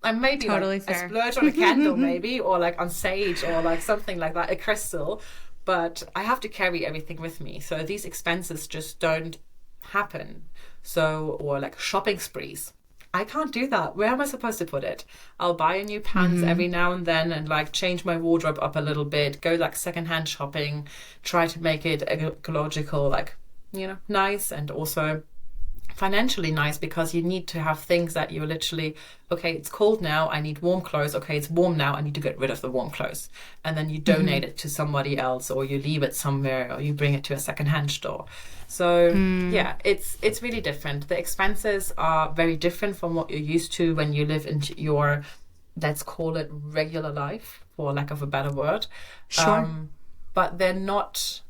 B: And maybe
A: Totally
B: like
A: fair.
B: I splurge on a candle maybe, or like on sage or like something like that, a crystal. But I have to carry everything with me. So these expenses just don't happen. So, or like shopping sprees. I can't do that. Where am I supposed to put it? I'll buy a new pants every now and then and like change my wardrobe up a little bit, go like secondhand shopping, try to make it ecological, like, nice, and also financially nice, because you need to have things that you're literally, okay, it's cold now, I need warm clothes. Okay, it's warm now, I need to get rid of the warm clothes. And then you donate it to somebody else, or you leave it somewhere, or you bring it to a secondhand store. So yeah, it's really different. The expenses are very different from what you're used to when you live into your, let's call it regular life, for lack of a better word.
A: Sure.
B: But they're not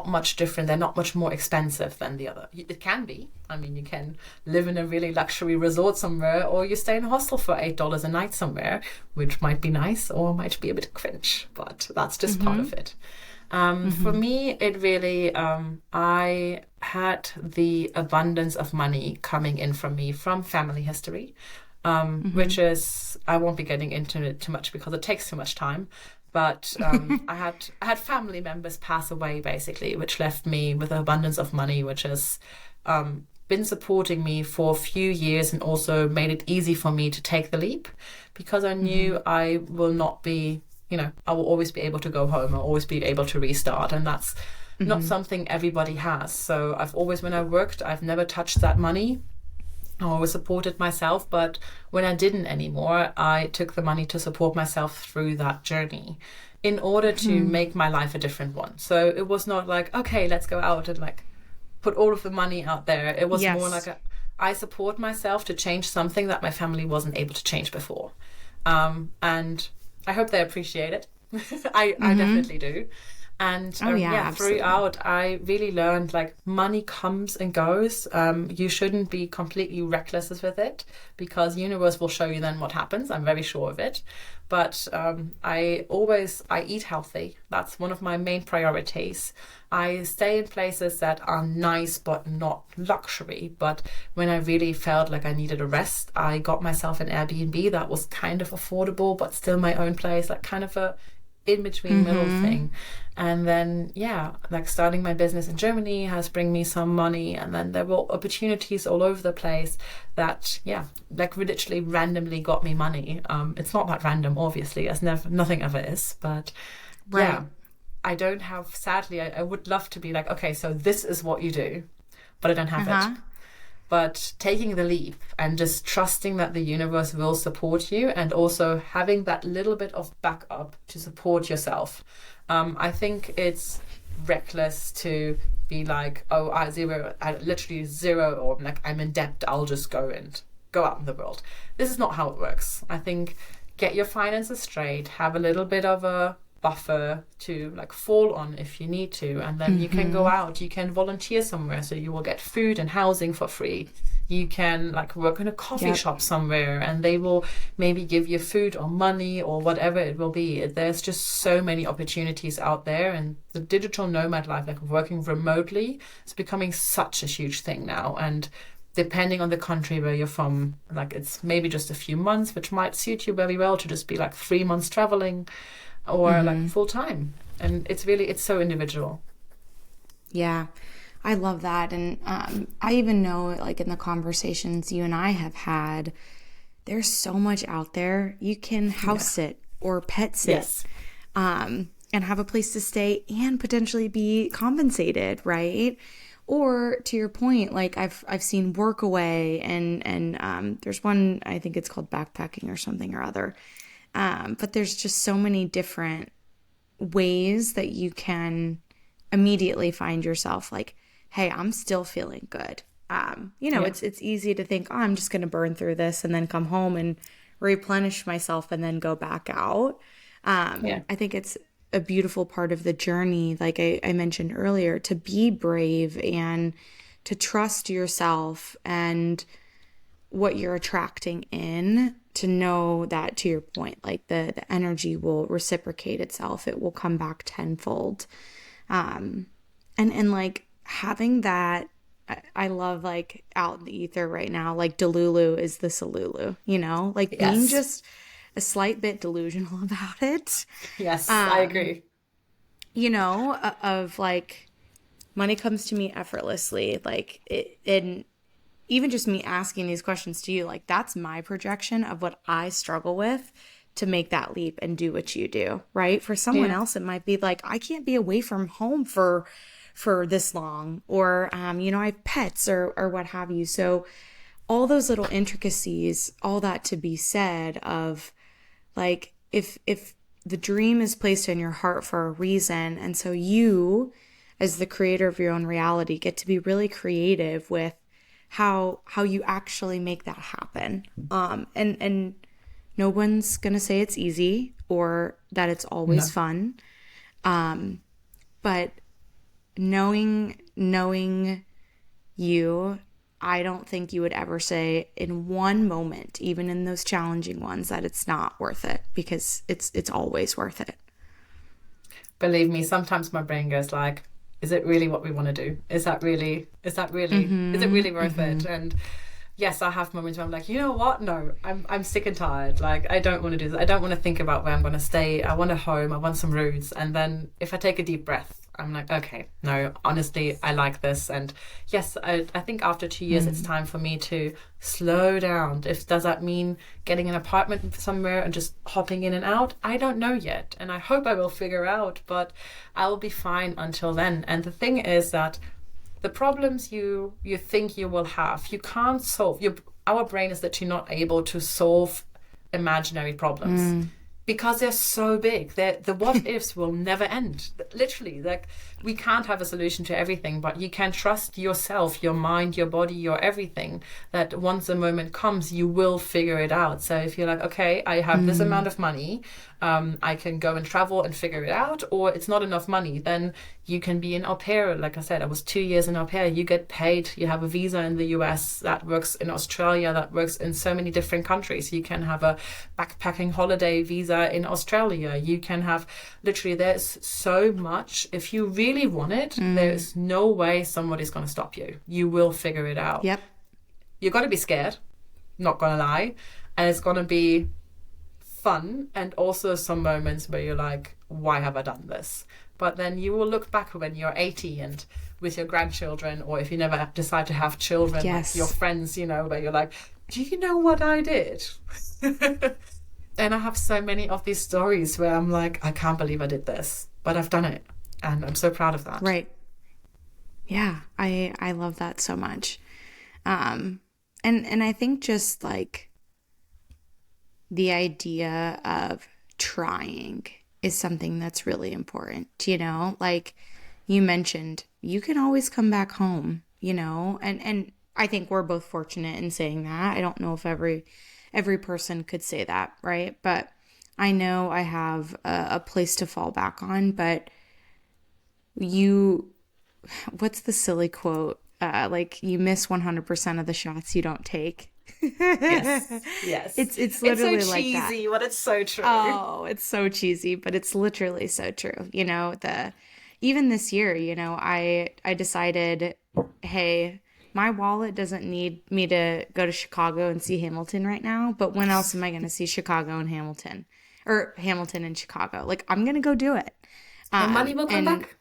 B: much different. They're not much more expensive than the other. It can be. I mean, you can live in a really luxury resort somewhere, or you stay in a hostel for $8 a night somewhere, which might be nice or might be a bit cringe, but that's just part of it. For me, it really, I had the abundance of money coming in from me from family history, which is, I won't be getting into it too much because it takes too much time. But I had family members pass away, basically, which left me with an abundance of money, which has been supporting me for a few years and also made it easy for me to take the leap, because I knew I will not be, I will always be able to go home. I'll always be able to restart. And that's not something everybody has. So I've always, when I worked, I've never touched that money. I always supported myself, but when I didn't anymore, I took the money to support myself through that journey in order to make my life a different one. So it was not like, okay, let's go out and like put all of the money out there. It was more like I support myself to change something that my family wasn't able to change before. And I hope they appreciate it. I definitely do. And throughout, I really learned like money comes and goes. You shouldn't be completely reckless with it, because the universe will show you then what happens. I'm very sure of it. But I eat healthy. That's one of my main priorities. I stay in places that are nice but not luxury. But when I really felt like I needed a rest, I got myself an Airbnb that was kind of affordable but still my own place, like kind of a in-between middle thing. And then like starting my business in Germany has bring me some money, and then there were opportunities all over the place that like literally randomly got me money. It's not that random, obviously, as nothing ever is, but I don't have, sadly, I would love to be like, okay, so this is what you do, but I don't have it. But taking the leap and just trusting that the universe will support you, and also having that little bit of backup to support yourself. I think it's reckless to be like, oh, I literally zero, or like I'm in debt, I'll just go out in the world. This is not how it works. I think get your finances straight, have a little bit of a buffer to like fall on if you need to, and then you can go out, you can volunteer somewhere, so you will get food and housing for free. You can like work in a coffee shop somewhere, and they will maybe give you food or money or whatever it will be. There's just so many opportunities out there, and the digital nomad life, like working remotely, is becoming such a huge thing now. And depending on the country where you're from, like it's maybe just a few months, which might suit you very well to just be like 3 months traveling, or like full time. And it's so individual.
A: Yeah, I love that. And I even know, like, in the conversations you and I have had, there's so much out there. You can house sit or pet sit, and have a place to stay and potentially be compensated, right? Or to your point, like I've seen Workaway, and there's one, I think it's called backpacking or something or other. But there's just so many different ways that you can immediately find yourself like, hey, I'm still feeling good. It's easy to think, oh, I'm just going to burn through this and then come home and replenish myself and then go back out. I think it's a beautiful part of the journey, like I mentioned earlier, to be brave and to trust yourself and what you're attracting in, to know that, to your point, like the energy will reciprocate itself. It will come back tenfold. And like having that, I love, like, out in the ether right now, like Delulu is the Salulu, like being just a slight bit delusional about it.
B: Yes, I agree.
A: Of like, money comes to me effortlessly, like and even just me asking these questions to you, like that's my projection of what I struggle with to make that leap and do what you do, right? For someone else, it might be like, I can't be away from home for this long, or I have pets or what have you. So all those little intricacies, all that to be said of, like, if the dream is placed in your heart for a reason, and so you, as the creator of your own reality, get to be really creative with how you actually make that happen. And no one's gonna say it's easy or that it's always fun. But knowing you, I don't think you would ever say in one moment, even in those challenging ones, that it's not worth it, because it's always worth it.
B: Believe me, sometimes my brain goes like, is it really what we want to do? Is it really worth it? And yes, I have moments where I'm like, you know what? No, I'm sick and tired. Like, I don't want to do this. I don't want to think about where I'm going to stay. I want a home. I want some roots. And then if I take a deep breath, I'm like, okay, no, honestly, I like this. And yes, I think after 2 years, it's time for me to slow down. Does that mean getting an apartment somewhere and just hopping in and out? I don't know yet. And I hope I will figure out, but I'll be fine until then. And the thing is that the problems you think you will have, you can't solve. Our brain is literally not able to solve imaginary problems. Because they're so big. The what ifs will never end. Literally, like, we can't have a solution to everything, but you can trust yourself, your mind, your body, your everything, that once the moment comes, you will figure it out. So if you're like, okay, I have this amount of money, I can go and travel and figure it out, or it's not enough money, then you can be an au pair. Like I said, I was 2 years in au pair. You get paid. You have a visa in the US that works in Australia, that works in so many different countries. You can have a backpacking holiday visa in Australia. You can have, literally, there's so much. If you really want it, there's no way somebody's going to stop you. You will figure it out.
A: Yep.
B: You've got to be scared, not going to lie. And it's going to be fun, and also some moments where you're like, why have I done this? But then you will look back when you're 80 and with your grandchildren, or if you never decide to have children, like your friends, where you're like, do you know what I did? And I have so many of these stories where I'm like, I can't believe I did this, but I've done it. And I'm so proud of that.
A: Right. Yeah, I love that so much. And I think just like the idea of trying is something that's really important, like you mentioned, you can always come back home, and I think we're both fortunate in saying that. I don't know if every person could say that, right? But I know I have a place to fall back on, but you, what's the silly quote? Like you miss 100% of the shots you don't take.
B: Yes, yes.
A: It's literally
B: it's so
A: like that.
B: cheesy, but it's so true.
A: Oh, it's so cheesy, but it's literally so true. Even this year, I decided, hey, my wallet doesn't need me to go to Chicago and see Hamilton right now, but when else am I going to see Chicago and Hamilton or Hamilton and Chicago? Like I'm going to go do it.
B: And money will come back.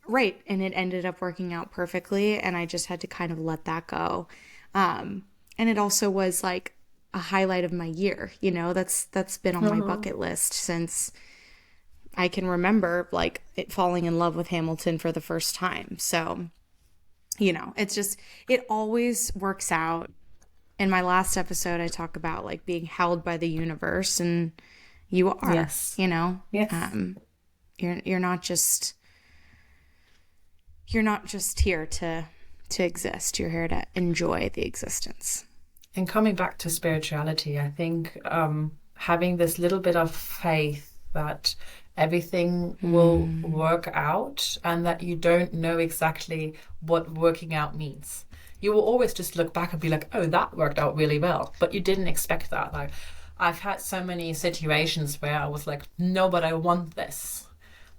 A: Right, and it ended up working out perfectly, and I just had to kind of let that go. And it also was like a highlight of my year, that's been on my bucket list since I can remember, like falling in love with Hamilton for the first time. So, it's just, it always works out. In my last episode, I talk about like being held by the universe, and you are,
B: yes.
A: Yes. You're not just here to exist. You're here to enjoy the existence.
B: And coming back to spirituality, I think having this little bit of faith that everything will work out and that you don't know exactly what working out means. You will always just look back and be like, oh, that worked out really well. But you didn't expect that. Like, I've had so many situations where I was like, no, but I want this.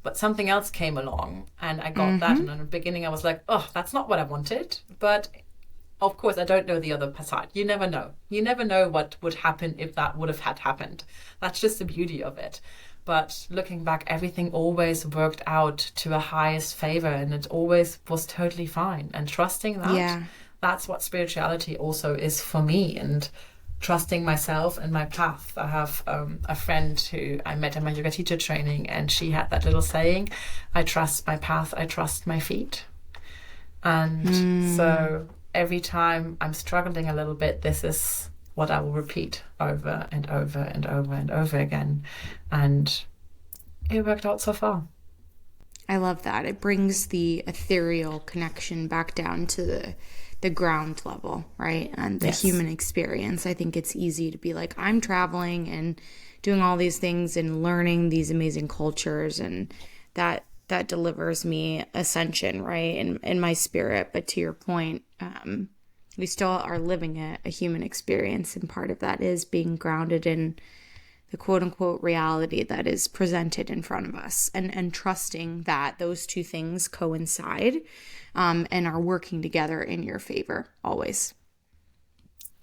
B: But something else came along and I got that. And in the beginning I was like, oh, that's not what I wanted. But of course, I don't know the other side. You never know. You never know what would happen if that would have had happened. That's just the beauty of it. But looking back, everything always worked out to a highest favor and it always was totally fine. And trusting that, that's what spirituality also is for me. And trusting myself and my path. I have a friend who I met in my yoga teacher training, and she had that little saying, I trust my path, I trust my feet. And so every time I'm struggling a little bit, this is what I will repeat over and over and over and over again. And it worked out so far.
A: I love that. It brings the ethereal connection back down to the ground level, right? And the human experience. I think it's easy to be like, I'm traveling and doing all these things and learning these amazing cultures, and that delivers me ascension, right? In my spirit. But to your point, we still are living a human experience, and part of that is being grounded in the quote-unquote reality that is presented in front of us, and trusting that those two things coincide and are working together in your favor always.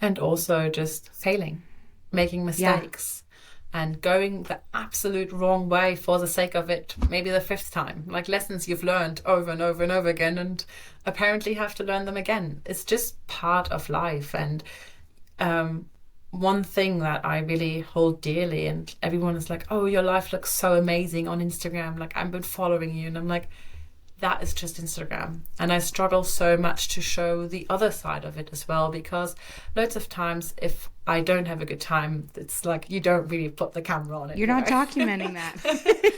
B: And also just failing, making mistakes, and going the absolute wrong way for the sake of it, maybe the fifth time. Like lessons you've learned over and over and over again, and apparently have to learn them again. It's just part of life. And one thing that I really hold dearly, and everyone is like, oh, your life looks so amazing on Instagram, like I've been following you, and I'm like, that is just Instagram. And I struggle so much to show the other side of it as well, because loads of times if I don't have a good time, it's like you don't really put the camera on it.
A: You're not documenting that.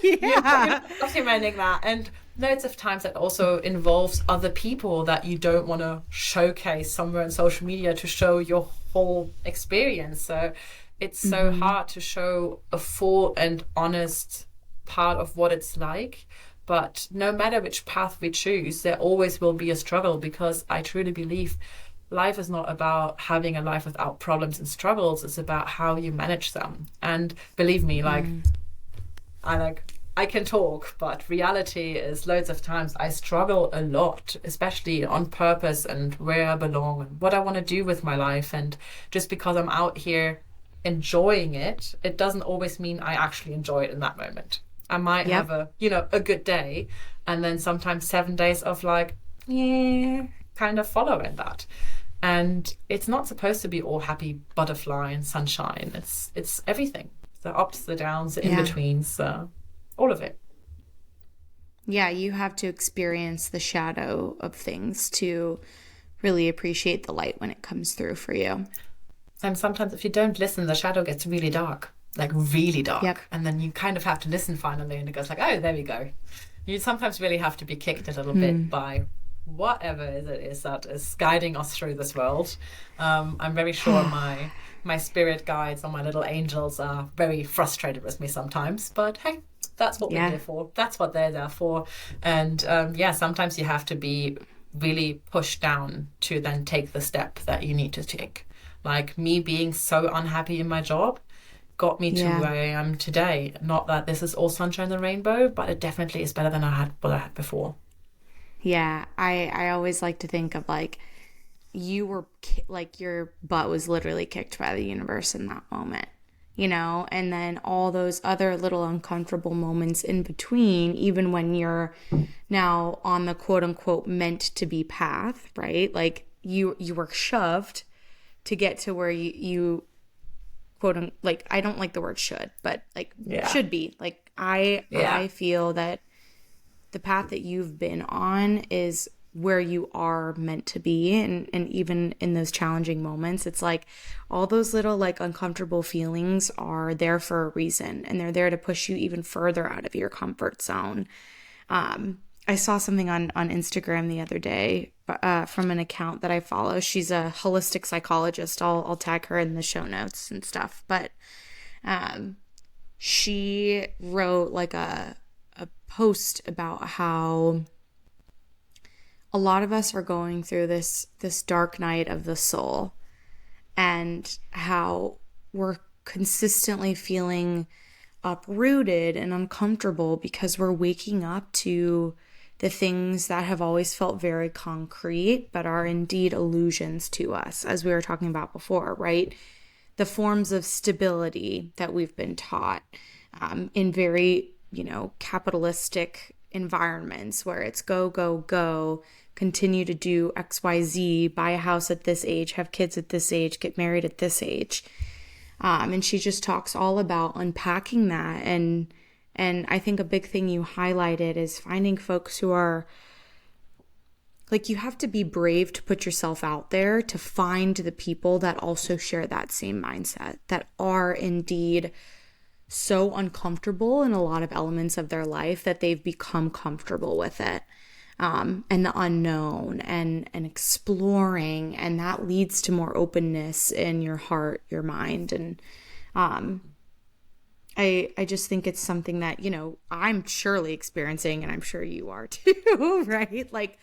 B: You're not documenting that. And loads of times that also involves other people that you don't want to showcase somewhere on social media to show your whole experience. So it's so hard to show a full and honest part of what it's like. But no matter which path we choose, there always will be a struggle, because I truly believe life is not about having a life without problems and struggles. It's about how you manage them. And believe me, I can talk, but reality is loads of times I struggle a lot, especially on purpose and where I belong and what I want to do with my life. And just because I'm out here enjoying it, it doesn't always mean I actually enjoy it in that moment. I might have a good day, and then sometimes 7 days of like, kind of following that. And it's not supposed to be all happy butterfly and sunshine. It's everything. The ups, the downs, the in-betweens, all of it.
A: Yeah, you have to experience the shadow of things to really appreciate the light when it comes through for you.
B: And sometimes if you don't listen, the shadow gets really dark. Like really dark.
A: Yep.
B: And then you kind of have to listen finally, and it goes like, oh, there we go. You sometimes really have to be kicked a little bit by whatever it is that is guiding us through this world. I'm very sure my spirit guides or my little angels are very frustrated with me sometimes, but hey, that's what we're here for. That's what they're there for. And sometimes you have to be really pushed down to then take the step that you need to take. Like me being so unhappy in my job got me to where I am today. Not that this is all sunshine and rainbow, but it definitely is better than what I had before.
A: Yeah, I always like to think of like you were like your butt was literally kicked by the universe in that moment, you know, and then all those other little uncomfortable moments in between, even when you're now on the quote unquote meant to be path, right? Like you were shoved to get to where you quote unquote, like I don't like the word should, but like should be. Like I feel that the path that you've been on is where you are meant to be. And even in those challenging moments, it's like all those little like uncomfortable feelings are there for a reason. And they're there to push you even further out of your comfort zone. I saw something on Instagram the other day from an account that I follow. She's a holistic psychologist. I'll tag her in the show notes and stuff. But she wrote like a post about how a lot of us are going through this dark night of the soul, and how we're consistently feeling uprooted and uncomfortable because we're waking up to the things that have always felt very concrete but are indeed illusions to us, as we were talking about before, right? The forms of stability that we've been taught in very capitalistic environments where it's go, go, go, continue to do XYZ, buy a house at this age, have kids at this age, get married at this age. And she just talks all about unpacking that. And I think a big thing you highlighted is finding folks who are like, you have to be brave to put yourself out there to find the people that also share that same mindset, that are indeed so uncomfortable in a lot of elements of their life that they've become comfortable with it, and the unknown and exploring, and that leads to more openness in your heart, your mind. And I just think it's something that I'm surely experiencing, and I'm sure you are too. Right? Like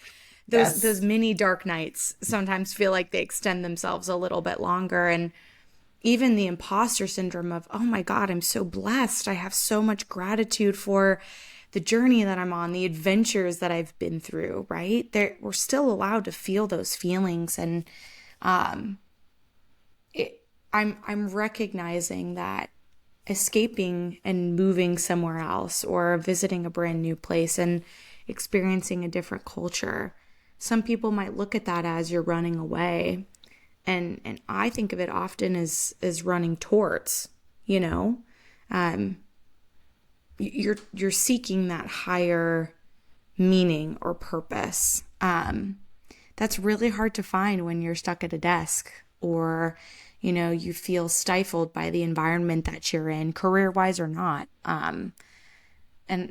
A: those mini dark nights sometimes feel like they extend themselves a little bit longer. And even the imposter syndrome of, oh my God, I'm so blessed. I have so much gratitude for the journey that I'm on, the adventures that I've been through, right? We're still allowed to feel those feelings. And I'm recognizing that escaping and moving somewhere else, or visiting a brand new place and experiencing a different culture, some people might look at that as you're running away. And I think of it often as running towards, you're seeking that higher meaning or purpose. That's really hard to find when you're stuck at a desk, or, you feel stifled by the environment that you're in, career-wise or not. And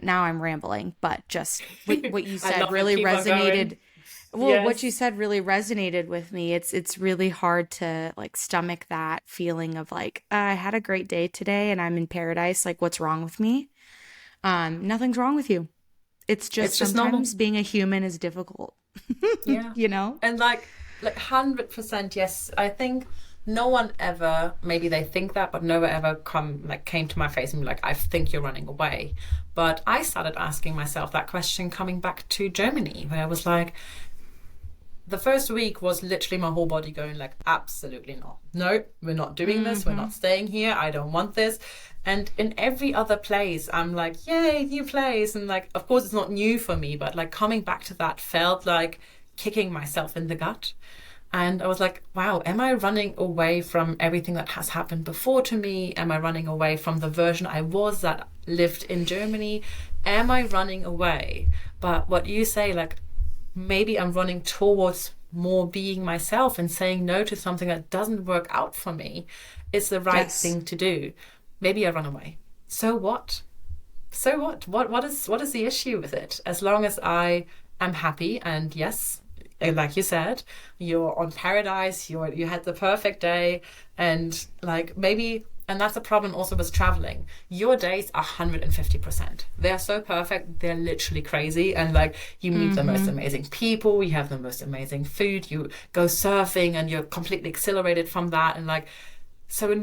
A: now I'm rambling, but just what you said really resonated. Well, yes. What you said really resonated with me. It's really hard to like stomach that feeling of like, I had a great day today and I'm in paradise. Like, what's wrong with me? Nothing's wrong with you. It's just sometimes normal. Being a human is difficult.
B: Yeah. And like 100% yes. I think no one ever, maybe they think that, but no one ever came to my face and be like, I think you're running away. But I started asking myself that question coming back to Germany, where I was like, the first week was literally my whole body going like, absolutely not. No, we're not doing this. We're not staying here. I don't want this. And in every other place, I'm like, yay, new place. And like, of course, it's not new for me, but like coming back to that felt like kicking myself in the gut. And I was like, wow, am I running away from everything that has happened before to me? Am I running away from the version I was that lived in Germany? Am I running away? But what you say, like, maybe I'm running towards more being myself and saying no to something that doesn't work out for me is the right thing to do. Maybe I run away. So what? So what? What is the issue with it? As long as I am happy, and yes, like you said, you're on paradise, you had the perfect day, and like maybe, and that's a problem also with traveling. Your days are 150%. They're so perfect, they're literally crazy, and like you meet the most amazing people, you have the most amazing food, you go surfing and you're completely exhilarated from that, and like, so a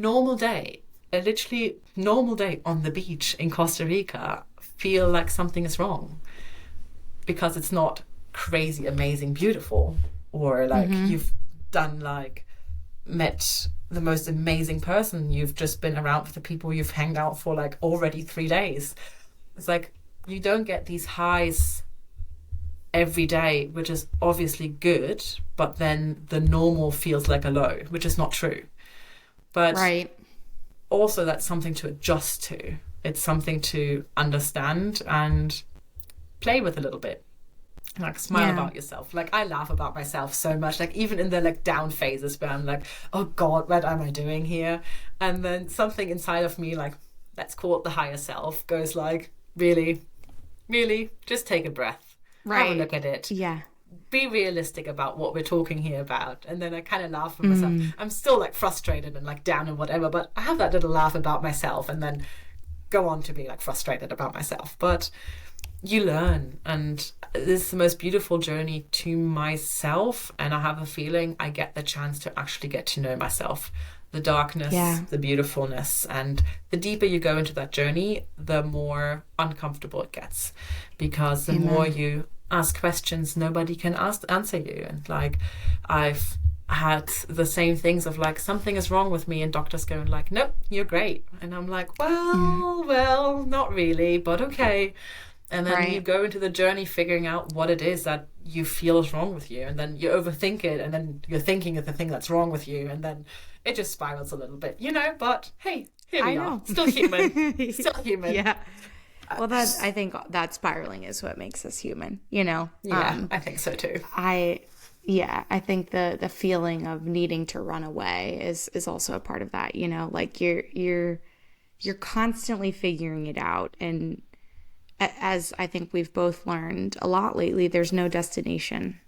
B: literally normal day on the beach in Costa Rica feel like something is wrong because it's not crazy, amazing, beautiful, or like you've done like met the most amazing person, you've just been around with the people you've hanged out for like already 3 days. It's like you don't get these highs every day, which is obviously good, but then the normal feels like a low, which is not true. But also that's something to adjust to. It's something to understand and play with a little bit. Like smile about yourself. Like I laugh about myself so much, like even in the like down phases where I'm like, oh God, what am I doing here? And then something inside of me, like let's call it the higher self, goes like, really just take a breath, have a look at it, be realistic about what we're talking here about. And then I kind of laugh at myself. I'm still like frustrated and like down and whatever, but I have that little laugh about myself and then go on to be like frustrated about myself. But you learn, and this is the most beautiful journey to myself, and I have a feeling I get the chance to actually get to know myself, the darkness, the beautifulness, and the deeper you go into that journey, the more uncomfortable it gets, because the more you ask questions, nobody can answer you. And like I've had the same things of like, something is wrong with me, and doctors going like, nope, you're great, and I'm like, well, not really, but okay. And then you go into the journey figuring out what it is that you feel is wrong with you. And then you overthink it. And then you're thinking of the thing that's wrong with you. And then it just spirals a little bit, but hey, here we are. Still human. Still human.
A: Yeah. Well, I think that spiraling is what makes us human,
B: Yeah, I think so too.
A: I think the feeling of needing to run away is also a part of that, like you're constantly figuring it out. And as I think we've both learned a lot lately, there's no destination.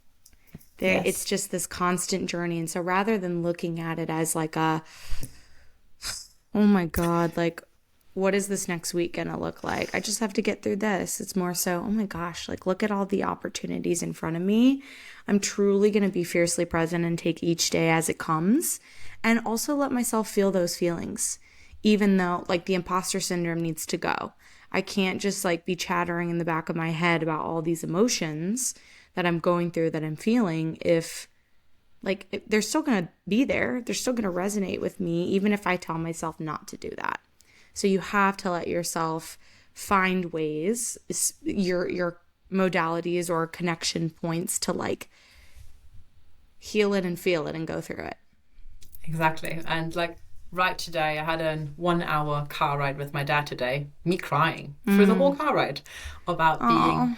A: It's just this constant journey. And so rather than looking at it as like oh my God, like what is this next week going to look like? I just have to get through this. It's more so, oh my gosh, like look at all the opportunities in front of me. I'm truly going to be fiercely present and take each day as it comes, and also let myself feel those feelings, even though like the imposter syndrome needs to go. I can't just like be chattering in the back of my head about all these emotions that I'm going through, that I'm feeling, if they're still going to be there. They're still going to resonate with me, even if I tell myself not to do that. So you have to let yourself find ways, your modalities or connection points to like heal it and feel it and go through it.
B: Exactly. And like, right today, I had a 1 hour car ride with my dad today, me crying through the whole car ride about being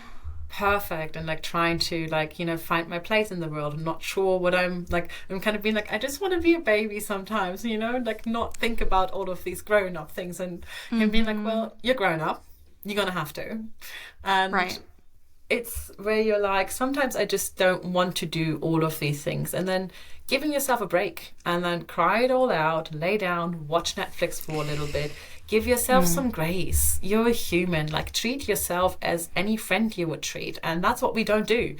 B: perfect and like trying to like, find my place in the world. I'm not sure what I'm kind of being like, I just want to be a baby sometimes, like not think about all of these grown up things, and him being like, well, you're grown up, you're going to have to. And it's where you're like, sometimes I just don't want to do all of these things, and then giving yourself a break and then cry it all out, lay down, watch Netflix for a little bit, give yourself some grace. You're a human. Like treat yourself as any friend you would treat, and that's what we don't do.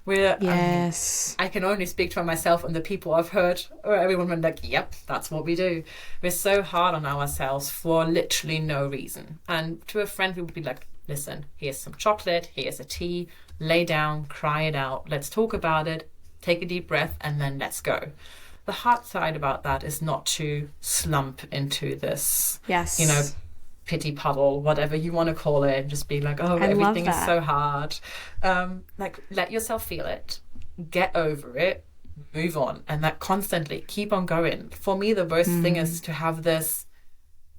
B: I can only speak for myself and the people I've heard, or everyone went like, yep, that's what we do. We're so hard on ourselves for literally no reason. And to a friend, we would be like, listen, here's some chocolate, here's a tea, lay down, cry it out, let's talk about it, take a deep breath, and then let's go. The hard side about that is not to slump into this, pity puddle, whatever you want to call it, and just be like, oh, everything is so hard. Like, let yourself feel it, get over it, move on, and that constantly keep on going. For me, the worst thing is to have this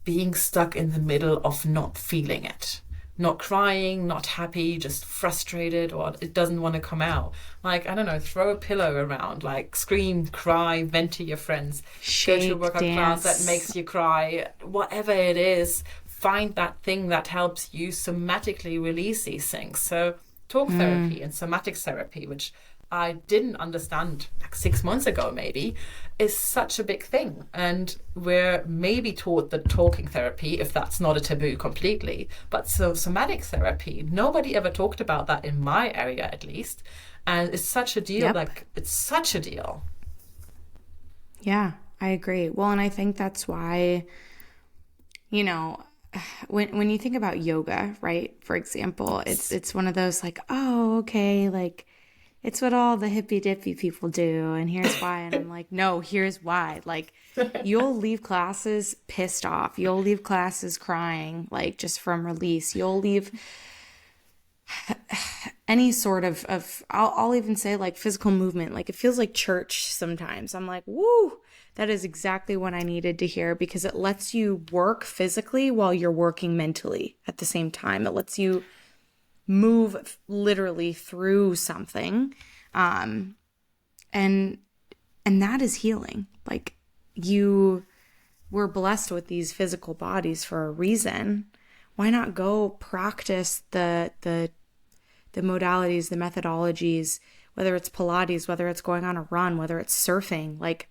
B: being stuck in the middle of not feeling it. Not crying, not happy, just frustrated, or it doesn't want to come out. Like, I don't know, throw a pillow around, like scream, cry, vent to your friends, go to a workout class that makes you cry, whatever it is, find that thing that helps you somatically release these things. So talk therapy and somatic therapy, which I didn't understand like 6 months ago maybe is such a big thing. And we're maybe taught that talking therapy, if that's not a taboo completely, but so somatic therapy, nobody ever talked about that in my area at least. And it's such a deal.
A: Yep.
B: Like, it's such a deal.
A: Yeah, I agree. Well, and I think that's why, you know, when you think about yoga, right? For example, it's one of those like, oh, okay, like it's what all the hippy dippy people do, and here's why. And I'm like, no, here's why. Like, you'll leave classes pissed off. You'll leave classes crying, like just from release. You'll leave any sort of I'll even say like physical movement. Like, it feels like church sometimes. I'm like, woo, that is exactly what I needed to hear, because it lets you work physically while you're working mentally at the same time. It lets you move literally through something. And that is healing. Like, you were blessed with these physical bodies for a reason. Why not go practice the modalities, the methodologies, whether it's Pilates, whether it's going on a run, whether it's surfing, like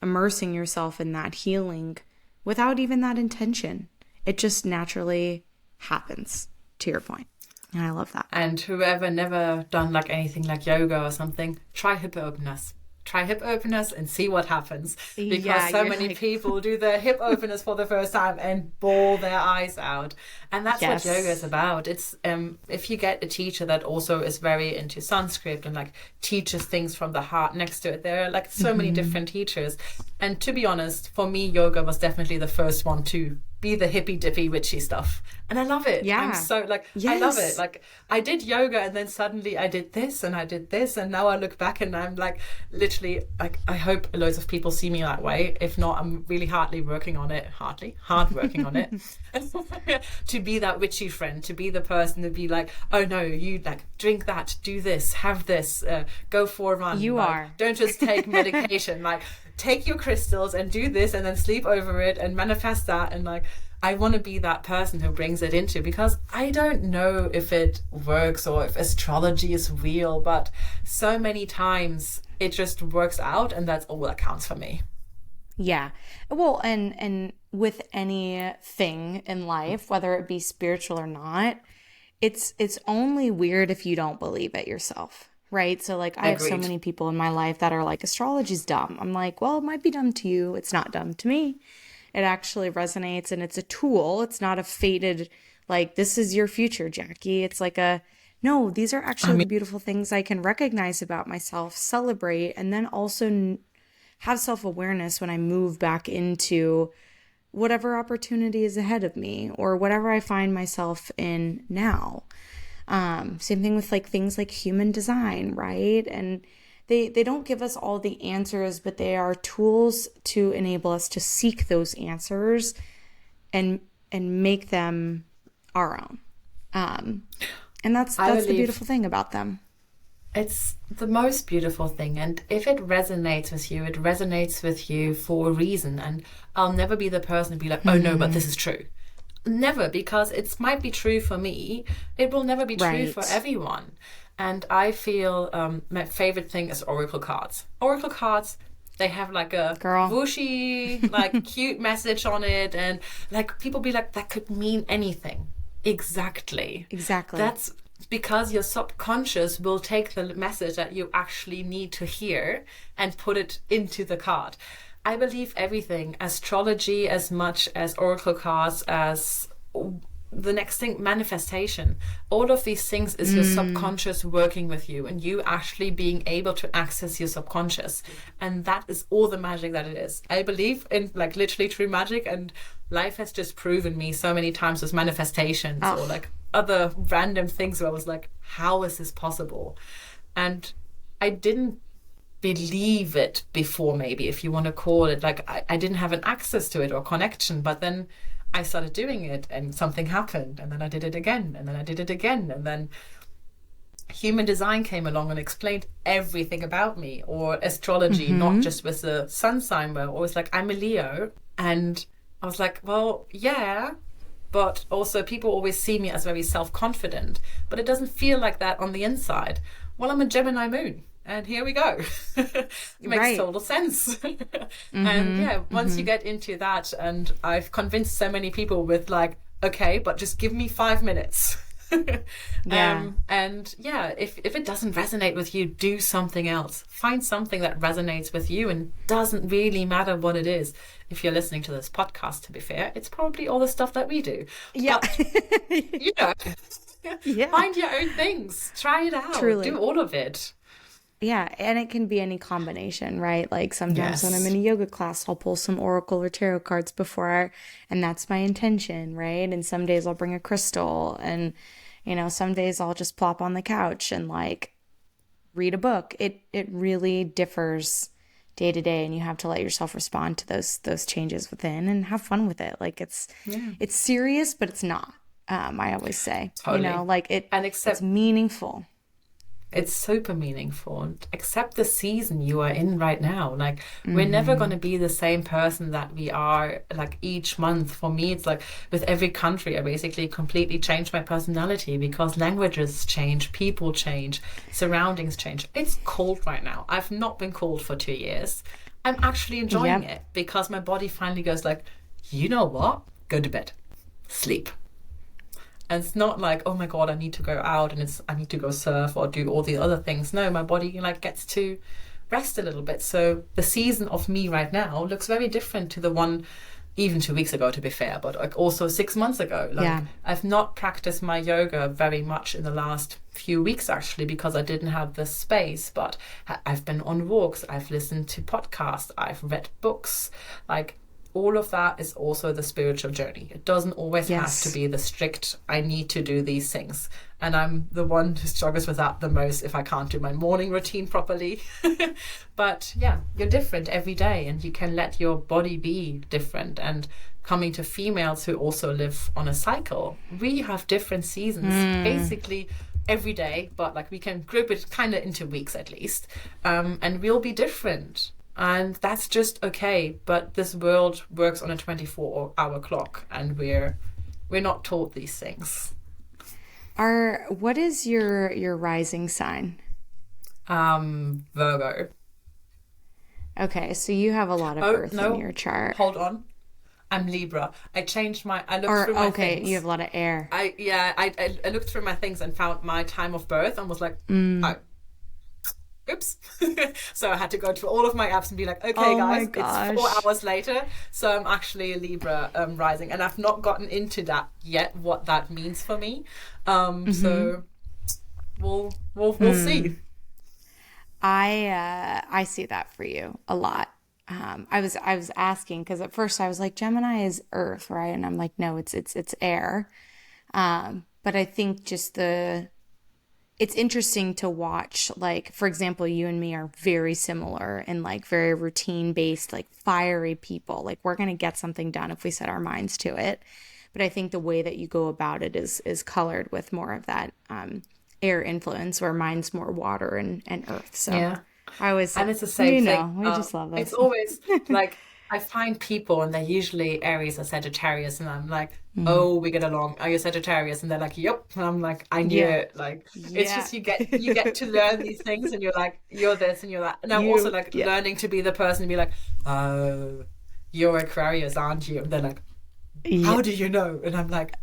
A: immersing yourself in that healing without even that intention. It just naturally happens, to your point. And I love that.
B: And whoever never done like anything like yoga or something, try hip openers. Try hip openers and see what happens. Because so many people do their hip openers for the first time and bawl their eyes out. And that's what yoga is about. It's if you get a teacher that also is very into Sanskrit and like teaches things from the heart next to it. There are like so many different teachers. And to be honest, for me, yoga was definitely the first one to be the hippy dippy witchy stuff, and I love it. I'm so like, I love it. Like, I did yoga and then suddenly I did this and I did this, and now I look back and I'm like, literally, like, I hope loads of people see me that way. If not, I'm really hard working on it to be that witchy friend, to be the person to be like, oh no, you like drink that, do this, have this, go for a run. Don't just take medication. Like, take your crystals and do this and then sleep over it and manifest that. And like, I want to be that person who brings it into, because I don't know if it works or if astrology is real, but so many times it just works out, and that's all that counts for me.
A: Yeah. Well, and with anything in life, whether it be spiritual or not, it's only weird if you don't believe it yourself. Right. So like, I have so many people in my life that are like, astrology's dumb. I'm like, well, it might be dumb to you. It's not dumb to me. It actually resonates, and it's a tool. It's not a fated, like, this is your future, Jacky. It's like no, these are actually the beautiful things I can recognize about myself, celebrate, and then also have self-awareness when I move back into whatever opportunity is ahead of me or whatever I find myself in now. Same thing with like things like human design, right? And they don't give us all the answers, but they are tools to enable us to seek those answers and make them our own. And that's the beautiful thing about them.
B: It's the most beautiful thing. And if it resonates with you, it resonates with you for a reason. And I'll never be the person to be like, oh no, but this is true. Never, because it might be true for me. It will never be true for everyone. And I feel my favorite thing is oracle cards. Oracle cards, they have like a whooshy, like cute message on it. And like people be like, that could mean anything. Exactly. That's because your subconscious will take the message that you actually need to hear and put it into the card. I believe everything, astrology as much as oracle cards, as the next thing, manifestation. All of these things is your subconscious working with you and you actually being able to access your subconscious. And that is all the magic that it is. I believe in like literally true magic, and life has just proven me so many times with manifestations or like other random things where I was like, how is this possible? And I didn't believe it before, maybe, if you want to call it, like I didn't have an access to it or connection, but then I started doing it and something happened, and then I did it again, and then I did it again, and then human design came along and explained everything about me, or astrology, not just with the sun sign, where I was like, I'm a Leo, and I was like, well, yeah, but also people always see me as very self-confident, but it doesn't feel like that on the inside. Well, I'm a Gemini moon. and here we go. It makes
A: Right.
B: total sense. And yeah, once you get into that, and I've convinced so many people with like, okay, but just give me 5 minutes.
A: Yeah.
B: And yeah, if it doesn't resonate with you, do something else. Find something that resonates with you, and doesn't really matter what it is. If you're listening to this podcast, to be fair, it's probably all the stuff that we do.
A: Yeah.
B: But, you know,
A: Yeah.
B: find your own things. Try it out.
A: Truly.
B: Do all of it.
A: Yeah, and it can be any combination, right? Like sometimes when I'm
B: Yes.
A: in a yoga class, I'll pull some oracle or tarot cards and that's my intention, right? And some days I'll bring a crystal, and some days I'll just plop on the couch and like read a book. It really differs day to day, and you have to let yourself respond to those changes within and have fun with it. Like it's serious, but it's not. I always say,
B: Totally.
A: like
B: And
A: it's meaningful.
B: it's super meaningful. And accept the season you are in right now. Like, we're never going to be the same person that we are like each month. For me, it's like with every country, I basically completely changed my personality, because languages change, people change, surroundings change. It's cold right now. I've not been cold for 2 years. I'm actually enjoying it, because my body finally goes like, you know what? Go to bed, sleep. And it's not like, oh my God, I need to go out and I need to go surf or do all the other things. No, my body like gets to rest a little bit. So the season of me right now looks very different to the one even 2 weeks ago, to be fair, but like also 6 months ago. Like, I've not practiced my yoga very much in the last few weeks, actually, because I didn't have the space. But I've been on walks, I've listened to podcasts, I've read books. Like, all of that is also the spiritual journey. It doesn't always have to be the strict, I need to do these things. And I'm the one who struggles with that the most if I can't do my morning routine properly. But yeah, you're different every day, and you can let your body be different. And coming to females who also live on a cycle, we have different seasons basically every day, but like we can group it kind of into weeks at least. And we'll be different. And that's just okay. But this world works on a 24-hour clock, and we're not taught these things.
A: What is your rising sign?
B: Virgo.
A: Okay, so you have a lot of earth in your chart.
B: Hold on. I'm Libra. I looked through my things.
A: You have a lot of air.
B: I looked through my things and found my time of birth and was like, oh, oops. So I had to go to all of my apps and be like, okay, guys, it's 4 hours later. So I'm actually a Libra rising, and I've not gotten into that yet, what that means for me. So we'll see.
A: I see that for you a lot. I was asking because at first I was like, Gemini is earth, right? And I'm like, no, it's air. But I think just it's interesting to watch, like, for example, you and me are very similar and like very routine based, like fiery people. Like, we're going to get something done if we set our minds to it. But I think the way that you go about it is colored with more of that air influence, where mine's more water and earth. So
B: yeah.
A: and it's the
B: same thing.
A: We just love it.
B: It's always like, I find people and they're usually Aries or Sagittarius, and I'm like, oh, we get along. Are you Sagittarius? And they're like, yep. And I'm like, I knew it. Like, it's just you get to learn these things, and you're like, you're this and you're that. And I'm also like learning to be the person to be like, oh, you're Aquarius, aren't you? And they're like, how do you know? And I'm like,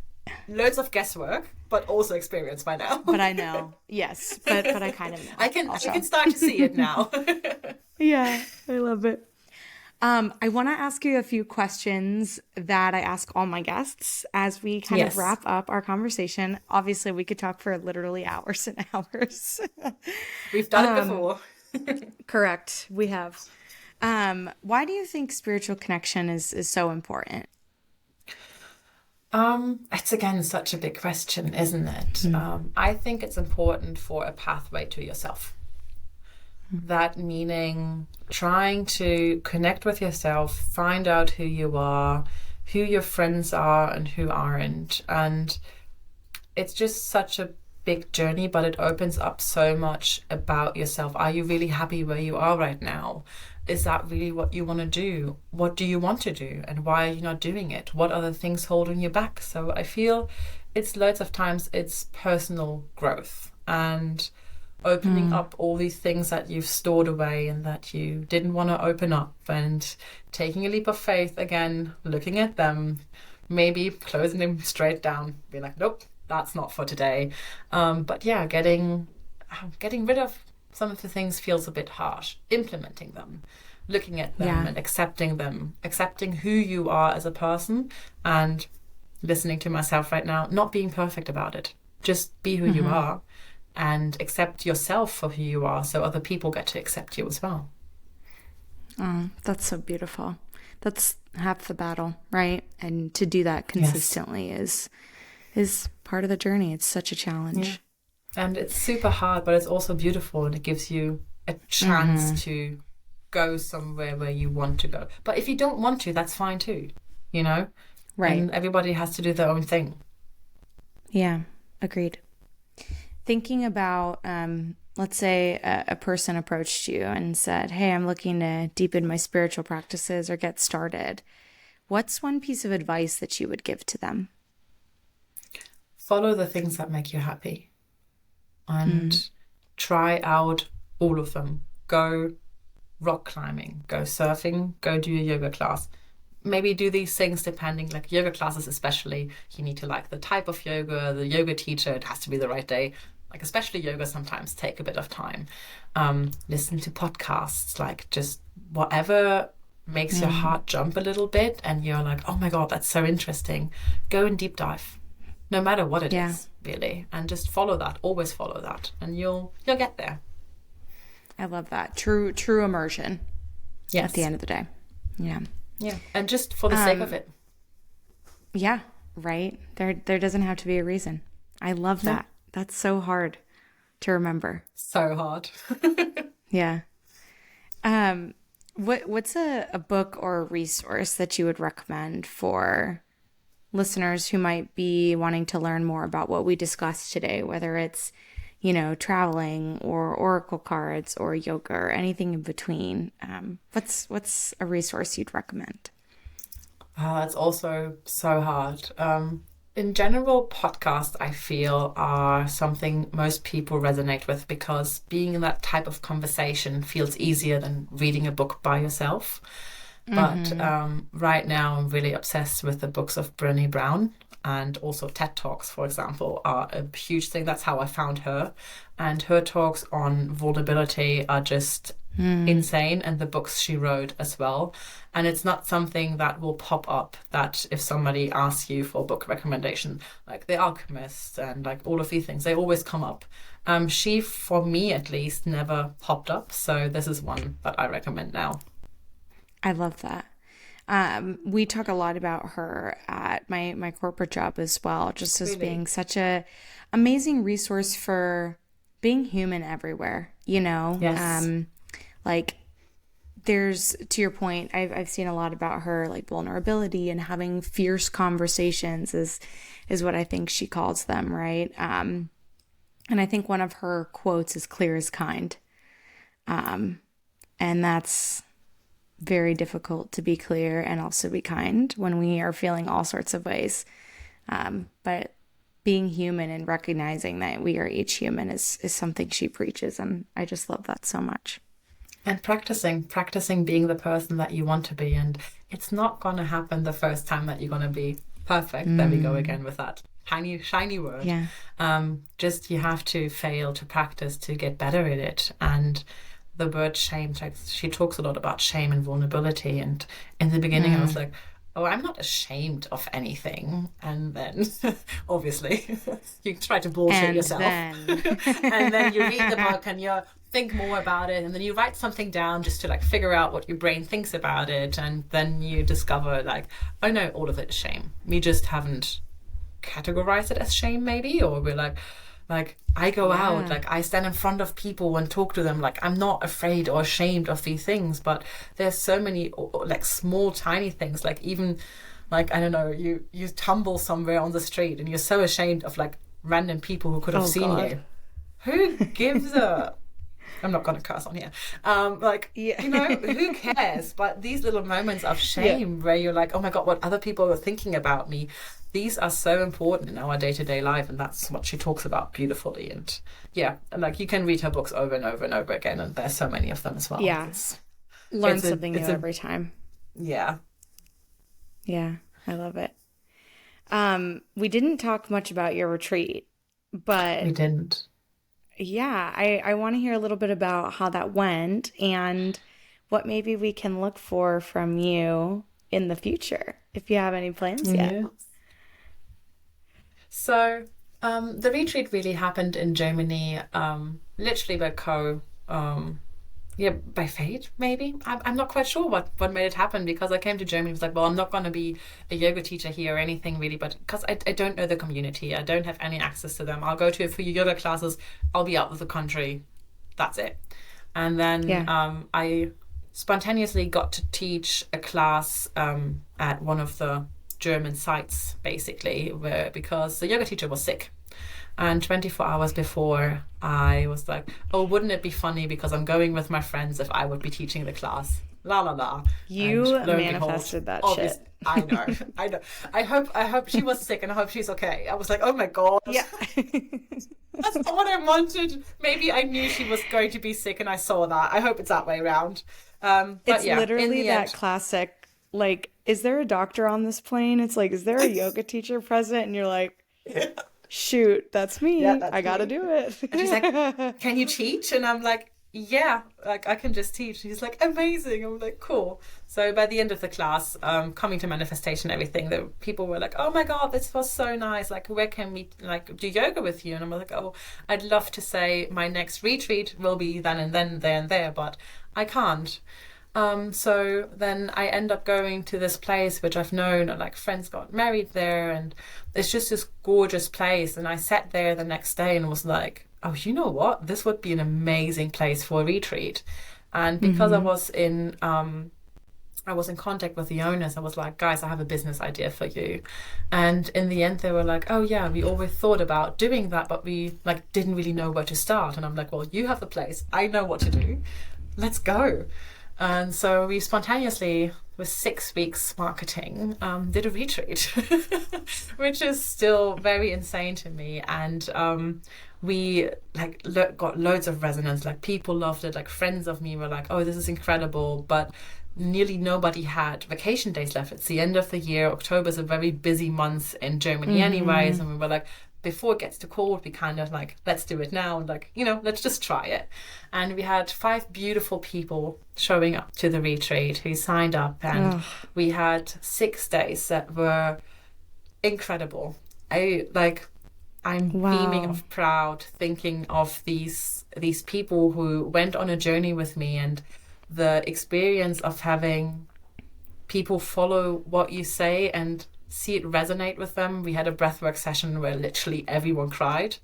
B: loads of guesswork, but also experience by now.
A: But I know, yes, but I kind of know.
B: I can start to see it now.
A: Yeah, I love it. I want to ask you a few questions that I ask all my guests as we kind of wrap up our conversation. Obviously, we could talk for literally hours and hours.
B: We've done it before.
A: Correct, we have. Why do you think spiritual connection is so important?
B: It's again such a big question, isn't it? I think it's important for a pathway to yourself. That meaning trying to connect with yourself, find out who you are, who your friends are and who aren't. And it's just such a big journey, but it opens up so much about yourself. Are you really happy where you are right now? Is that really what you want to do? What do you want to do? And why are you not doing it? What are the things holding you back? So I feel it's loads of times it's personal growth. And opening up all these things that you've stored away and that you didn't want to open up, and taking a leap of faith again, looking at them, maybe closing them straight down, being like, nope, that's not for today. But yeah, getting rid of some of the things feels a bit harsh. Implementing them, looking at them and accepting them, accepting who you are as a person, and listening to myself right now, not being perfect about it. Just be who you are and accept yourself for who you are, so other people get to accept you as well.
A: Oh, that's so beautiful. That's half the battle, right? And to do that consistently is part of the journey. It's such a challenge.
B: Yeah. And it's super hard, but it's also beautiful, and it gives you a chance to go somewhere where you want to go. But if you don't want to, that's fine too, you know?
A: Right.
B: And everybody has to do their own thing.
A: Yeah, agreed. Thinking about, let's say a person approached you and said, hey, I'm looking to deepen my spiritual practices or get started. What's one piece of advice that you would give to them?
B: Follow the things that make you happy and try out all of them. Go rock climbing, go surfing, go do a yoga class. Maybe do these things depending, like yoga classes especially, you need to like the type of yoga, the yoga teacher, it has to be the right day. Like especially yoga sometimes take a bit of time. Listen to podcasts, like just whatever makes your heart jump a little bit and you're like, oh my God, that's so interesting. Go and deep dive, no matter what it is, really. And just follow that, always follow that, and you'll get there.
A: I love that. True immersion at the end of the day. Yeah.
B: Yeah, and just for the sake of it.
A: Yeah, right. There doesn't have to be a reason. I love that. That's so hard to remember.
B: So hard.
A: Yeah. What's a book or a resource that you would recommend for listeners who might be wanting to learn more about what we discussed today, whether it's, you know, traveling or oracle cards or yoga or anything in between? What's a resource you'd recommend?
B: That's also so hard. In general, podcasts, I feel, are something most people resonate with because being in that type of conversation feels easier than reading a book by yourself. But right now, I'm really obsessed with the books of Brené Brown. And also TED Talks, for example, are a huge thing. That's how I found her. And her talks on vulnerability are just insane, and the books she wrote as well. And it's not something that will pop up that if somebody asks you for a book recommendation, like The Alchemist and like all of these things, they always come up. She, for me at least, never popped up. So this is one that I recommend now.
A: I love that. We talk a lot about her at my corporate job as well, just as being such a amazing resource for being human everywhere, you know?
B: Yes.
A: Like there's, to your point, I've seen a lot about her, like vulnerability and having fierce conversations is what I think she calls them, right? And I think one of her quotes is clear as kind. And that's very difficult to be clear and also be kind when we are feeling all sorts of ways. But being human and recognizing that we are each human is something she preaches. And I just love that so much.
B: And practicing being the person that you want to be. And it's not going to happen the first time that you're going to be perfect. There we go again with that shiny word.
A: Yeah.
B: Just you have to fail to practice to get better at it. And the word shame, she talks a lot about shame and vulnerability. And in the beginning, I was like, oh, I'm not ashamed of anything. And then, obviously, you try to bullshit yourself. And then you read the book and you think more about it. And then you write something down just to like figure out what your brain thinks about it. And then you discover like, oh no, all of it is shame. We just haven't categorized it as shame maybe. Or we're like I go out, like I stand in front of people and talk to them, like I'm not afraid or ashamed of these things, but there's so many like small tiny things, like even like I don't know, you tumble somewhere on the street and you're so ashamed of like random people who could have seen you. Who gives a I'm not going to curse on here.
A: Yeah.
B: Who cares? But these little moments of shame where you're like, oh my God, what other people are thinking about me. These are so important in our day-to-day life. And that's what she talks about beautifully. And you can read her books over and over and over again. And there's so many of them as well.
A: Yeah. Learn something new every time.
B: Yeah.
A: Yeah. I love it. We didn't talk much about your retreat, but
B: We didn't.
A: yeah, I want to hear a little bit about how that went and what maybe we can look for from you in the future, if you have any plans yet.
B: Yeah. So the retreat really happened in Germany, literally by fate, maybe. I'm not quite sure what made it happen, because I came to Germany and was like, well, I'm not going to be a yoga teacher here or anything really, but because I don't know the community, I don't have any access to them. I'll go to a few yoga classes, I'll be out of the country, that's it. And then I spontaneously got to teach a class at one of the German sites, basically, because the yoga teacher was sick. And 24 hours before, I was like, oh, wouldn't it be funny, because I'm going with my friends, if I would be teaching the class. La la la.
A: You manifested that shit.
B: I know. I hope she was sick, and I hope she's okay. I was like, oh my God.
A: Yeah.
B: That's not what I wanted. Maybe I knew she was going to be sick and I saw that. I hope it's that way around.
A: It's literally that classic, like, is there a doctor on this plane? It's like, is there a yoga teacher present? And you're like, shoot, that's me. I gotta do it.
B: And she's like, can you teach? And I'm like, yeah, like I can just teach. She's like, amazing. I'm like, cool. So by the end of the class, coming to manifestation, everything, the people were like, oh my God, this was so nice. Like, where can we do yoga with you? And I'm like, oh, I'd love to say my next retreat will be then and then, there and there, but I can't. So then I end up going to this place which I've known, and like friends got married there, and it's just this gorgeous place. And I sat there the next day and was like, oh, you know what? This would be an amazing place for a retreat. And because I was in contact with the owners, I was like, guys, I have a business idea for you. And in the end, they were like, oh yeah, we always thought about doing that, but we like didn't really know where to start. And I'm like, well, you have the place. I know what to do. Let's go. And so we spontaneously, with 6 weeks marketing, did a retreat, which is still very insane to me. And we got loads of resonance. Like, people loved it. Like, friends of me were like, oh, this is incredible. But nearly nobody had vacation days left. It's the end of the year. October is a very busy month in Germany anyways. And we were like, before it gets too cold, we kind of like, let's do it now. And like, let's just try it. And we had 5 beautiful people showing up to the retreat who signed up. And we had 6 days that were incredible. I'm beaming of proud thinking of these people who went on a journey with me, and the experience of having people follow what you say and see it resonate with them. We had a breathwork session where literally everyone cried.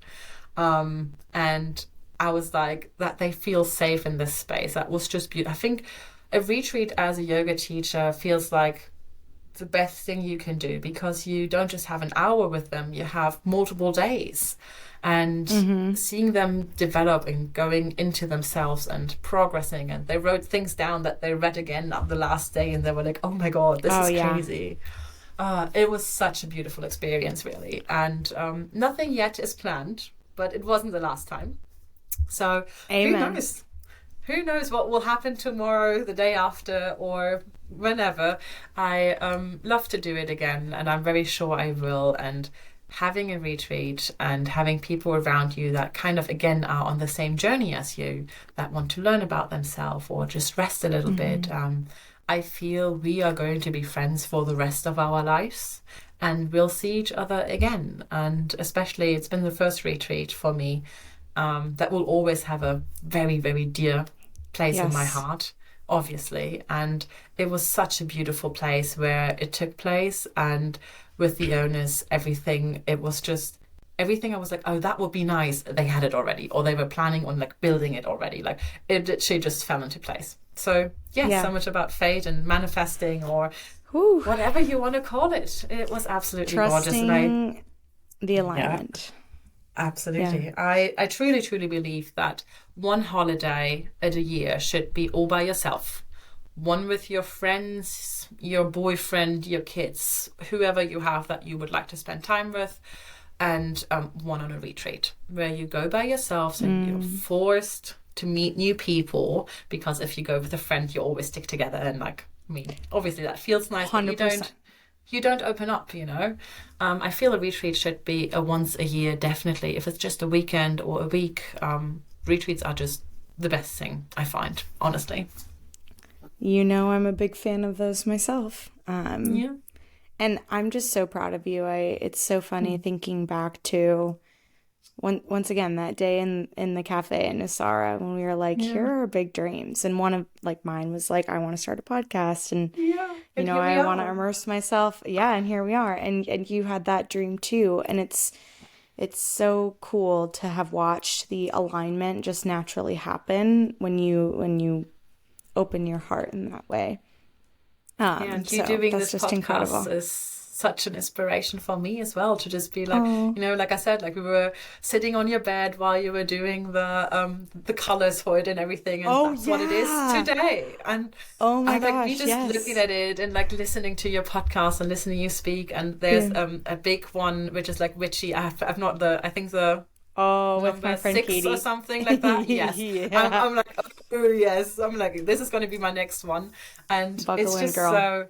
B: And I was like, that they feel safe in this space. That was just beautiful. I think a retreat as a yoga teacher feels like the best thing you can do, because you don't just have an hour with them, you have multiple days. And seeing them develop and going into themselves and progressing. And they wrote things down that they read again on the last day, and they were like, oh my God, this is crazy. It was such a beautiful experience, really. And nothing yet is planned, but it wasn't the last time. So
A: Amen.
B: Who knows what will happen tomorrow, the day after, or whenever. I love to do it again, and I'm very sure I will. And having a retreat and having people around you that kind of, again, are on the same journey as you, that want to learn about themselves or just rest a little bit, I feel we are going to be friends for the rest of our lives, and we'll see each other again. And especially, it's been the first retreat for me that will always have a very, very dear place in my heart, obviously. And it was such a beautiful place where it took place, and with the owners, everything, it was just everything. I was like, oh, that would be nice. They had it already, or they were planning on like building it already. Like, it literally just fell into place. So so much about fate and manifesting, or whatever you want to call it. It was absolutely gorgeous.
A: Trusting the alignment.
B: Absolutely. I truly, truly believe that one holiday at a year should be all by yourself. One with your friends, your boyfriend, your kids, whoever you have that you would like to spend time with, and one on a retreat where you go by yourself and you're forced to meet new people, because if you go with a friend, you always stick together and like, I mean, obviously that feels nice, but
A: 100%.
B: you don't open up, you know. I feel a retreat should be a once a year, definitely. If it's just a weekend or a week, retreats are just the best thing, I find, honestly.
A: You know, I'm a big fan of those myself.
B: Yeah.
A: And I'm just so proud of you. It's so funny thinking back to once again that day in the cafe in Isara when we were like,
B: Yeah.
A: here are our big dreams. And one of like mine was like, I want to start a podcast, and
B: Yeah.
A: you
B: And
A: know,
B: here we
A: I want to
B: are.
A: immerse myself. Yeah, and here we are. And you had that dream too. And it's so cool to have watched the alignment just naturally happen when you open your heart in that way.
B: Yeah, and you
A: So
B: doing
A: that's
B: this
A: just
B: podcast
A: incredible.
B: is such an inspiration for me as well, to just be like,
A: Oh,
B: you know, like I said, like we were sitting on your bed while you were doing the colors for it and everything, and
A: oh
B: that's what it is
A: yeah.
B: today.
A: Oh my
B: And like me
A: gosh,
B: just looking
A: yes.
B: at it and like listening to your podcast and listening you speak, and there's
A: Yeah.
B: a big one which is like Richie. I've not the I think the
A: Oh, with my
B: number
A: friend
B: 6 or
A: Katie.
B: something like that. Yes.
A: Yeah.
B: I'm like, oh yes. I'm like, this is going to be my next one. And
A: Buckle in, girl.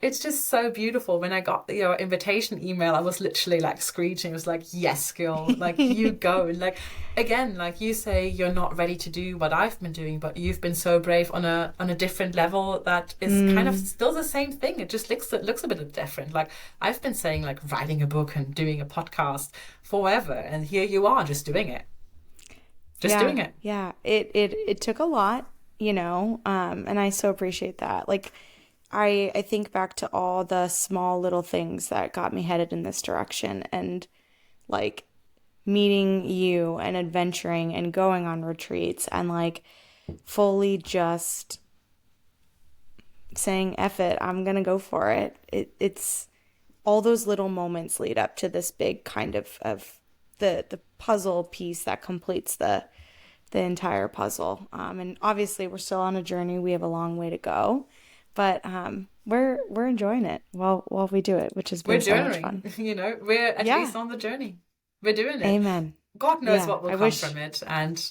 B: it's just so beautiful. When I got your invitation email, I was literally like screeching. It was like, yes, girl, like you go. And like, again, like you say, you're not ready to do what I've been doing, but you've been so brave on a different level that is kind of still the same thing. It just looks a bit different. Like I've been saying, like writing a book and doing a podcast forever, and here you are just doing it. Just
A: Yeah,
B: doing it.
A: yeah. It took a lot, you know, and I so appreciate that. Like I think back to all the small little things that got me headed in this direction, and like meeting you and adventuring and going on retreats and like fully just saying F it, I'm gonna go for it. It's all those little moments lead up to this big kind of the puzzle piece that completes the entire puzzle. And obviously we're still on a journey. We have a long way to go, but we're enjoying it while we do it, which has
B: We're
A: been so much
B: journeying,
A: fun.
B: you know, we're at
A: Yeah.
B: least on the journey. We're doing it.
A: Amen.
B: God knows
A: Yeah.
B: what will
A: I
B: come
A: wish.
B: from it. And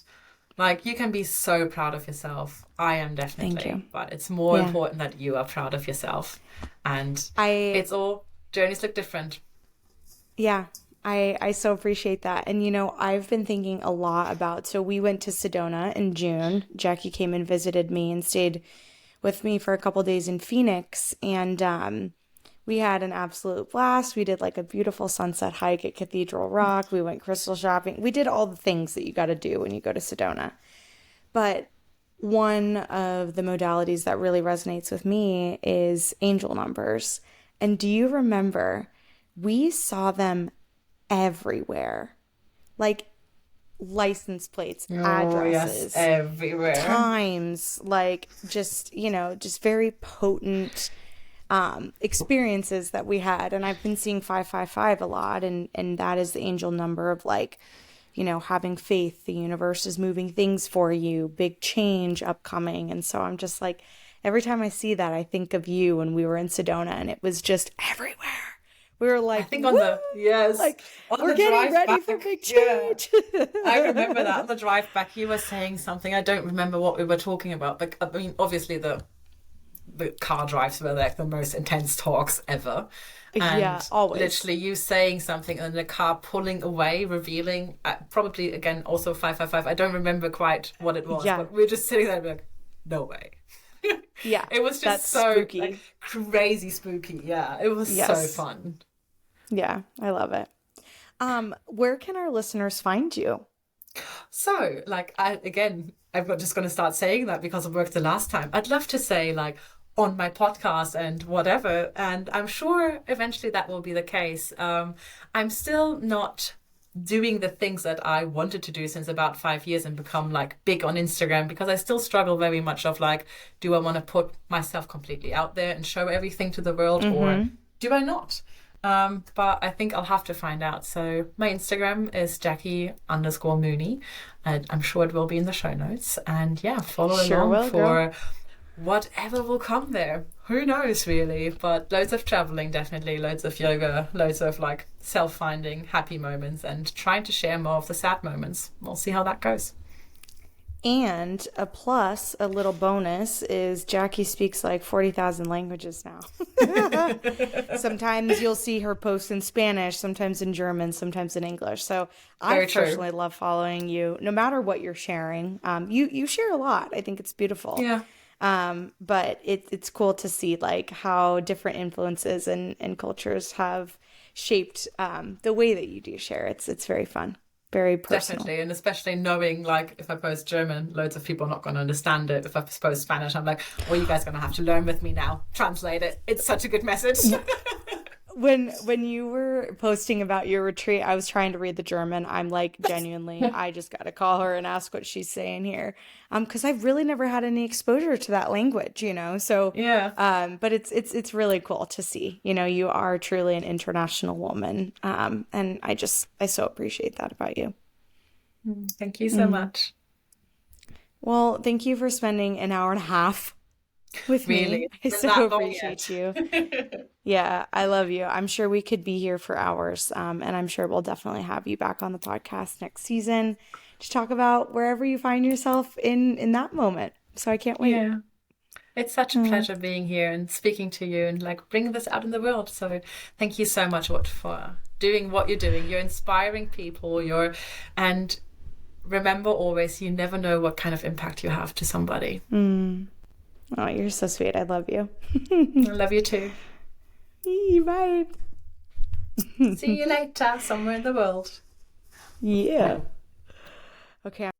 B: like, you can be so proud of yourself. I am
A: Thank you.
B: definitely, but it's more
A: Yeah.
B: important that you are proud of yourself. And
A: I
B: it's all, journeys look different.
A: Yeah, I so appreciate that. And you know, I've been thinking a lot about, so we went to Sedona in June. Jackie came and visited me and stayed with me for a couple days in Phoenix, and we had an absolute blast. We did like a beautiful sunset hike at Cathedral Rock. We went crystal shopping. We did all the things that you got to do when you go to Sedona. But one of the modalities that really resonates with me is angel numbers. And do you remember we saw them everywhere? Like license plates,
B: Oh, yes,
A: addresses,
B: everywhere.
A: times, like just, you know, just very potent experiences that we had. And I've been seeing 555 a lot, and that is the angel number of like, you know, having faith, the universe is moving things for you, big change upcoming. And so I'm just like, every time I see that, I think of you when we were in Sedona and it was just everywhere. We were
B: I
A: like,
B: think
A: woo!
B: yes,
A: Like,
B: on
A: we're
B: the
A: getting
B: drive
A: ready
B: back,
A: for big
B: yeah.
A: change.
B: I remember that on the drive back, you were saying something. I don't remember what we were talking about, but I mean, obviously the car drives were like the most intense talks ever.
A: Yeah,
B: And
A: always.
B: literally you saying something and the car pulling away, revealing probably again also 555. I don't remember quite what it was,
A: Yeah.
B: but we are just sitting there and be like, no way.
A: Yeah.
B: It was just
A: That's
B: so like
A: spooky.
B: crazy spooky. Yeah, it was so
A: Yes.
B: fun.
A: Yeah, I love it. Where can our listeners find you?
B: So, like, I'm just going to start saying that because it worked the last time. I'd love to say, like, on my podcast and whatever, and I'm sure eventually that will be the case. I'm still not doing the things that I wanted to do since about 5 years and become like big on Instagram, because I still struggle very much of like, do I want to put myself completely out there and show everything to the world, or do I not? But I think I'll have to find out. So my Instagram is Jacky_Mooney, and I'm sure it will be in the show notes. And yeah, follow
A: Sure
B: along
A: will, girl.
B: for whatever will come there. Who knows, really? But loads of traveling, definitely. Loads of yoga, loads of like self-finding happy moments, and trying to share more of the sad moments. We'll see how that goes.
A: And a plus, a little bonus is Jackie speaks like 40,000 languages now. Sometimes you'll see her post in Spanish, sometimes in German, sometimes in English. So I
B: Very true.
A: personally love following you, no matter what you're sharing. You share a lot. I think it's beautiful.
B: Yeah.
A: But it's cool to see like how different influences and cultures have shaped the way that you do share. It's very fun, very personal.
B: Definitely, and especially knowing, like, if I post German, loads of people are not going to understand it. If I post Spanish, I'm like, well, you guys are going to have to learn with me now. Translate it. It's such a good message.
A: When you were posting about your retreat, I was trying to read the German. I'm like, genuinely, I just got to call her and ask what she's saying here. Because I've really never had any exposure to that language, you know. So,
B: Yeah.
A: but it's really cool to see. You know, you are truly an international woman, and I so appreciate that about you.
B: Thank you so much.
A: Well, thank you for spending an hour and a half with
B: Really,
A: me. I
B: it's
A: so
B: been that long
A: appreciate you.
B: yet.
A: Yeah, I love you. I'm sure we could be here for hours. And I'm sure we'll definitely have you back on the podcast next season to talk about wherever you find yourself in that moment. So I can't wait.
B: Yeah. It's such a pleasure being here and speaking to you and like bringing this out in the world. So thank you so much, Wat, for doing what you're doing. You're inspiring people. And remember always, you never know what kind of impact you have to somebody.
A: Oh, you're so sweet. I love you.
B: I love you too.
A: Bye.
B: See you later, somewhere in the world.
A: Yeah. Okay.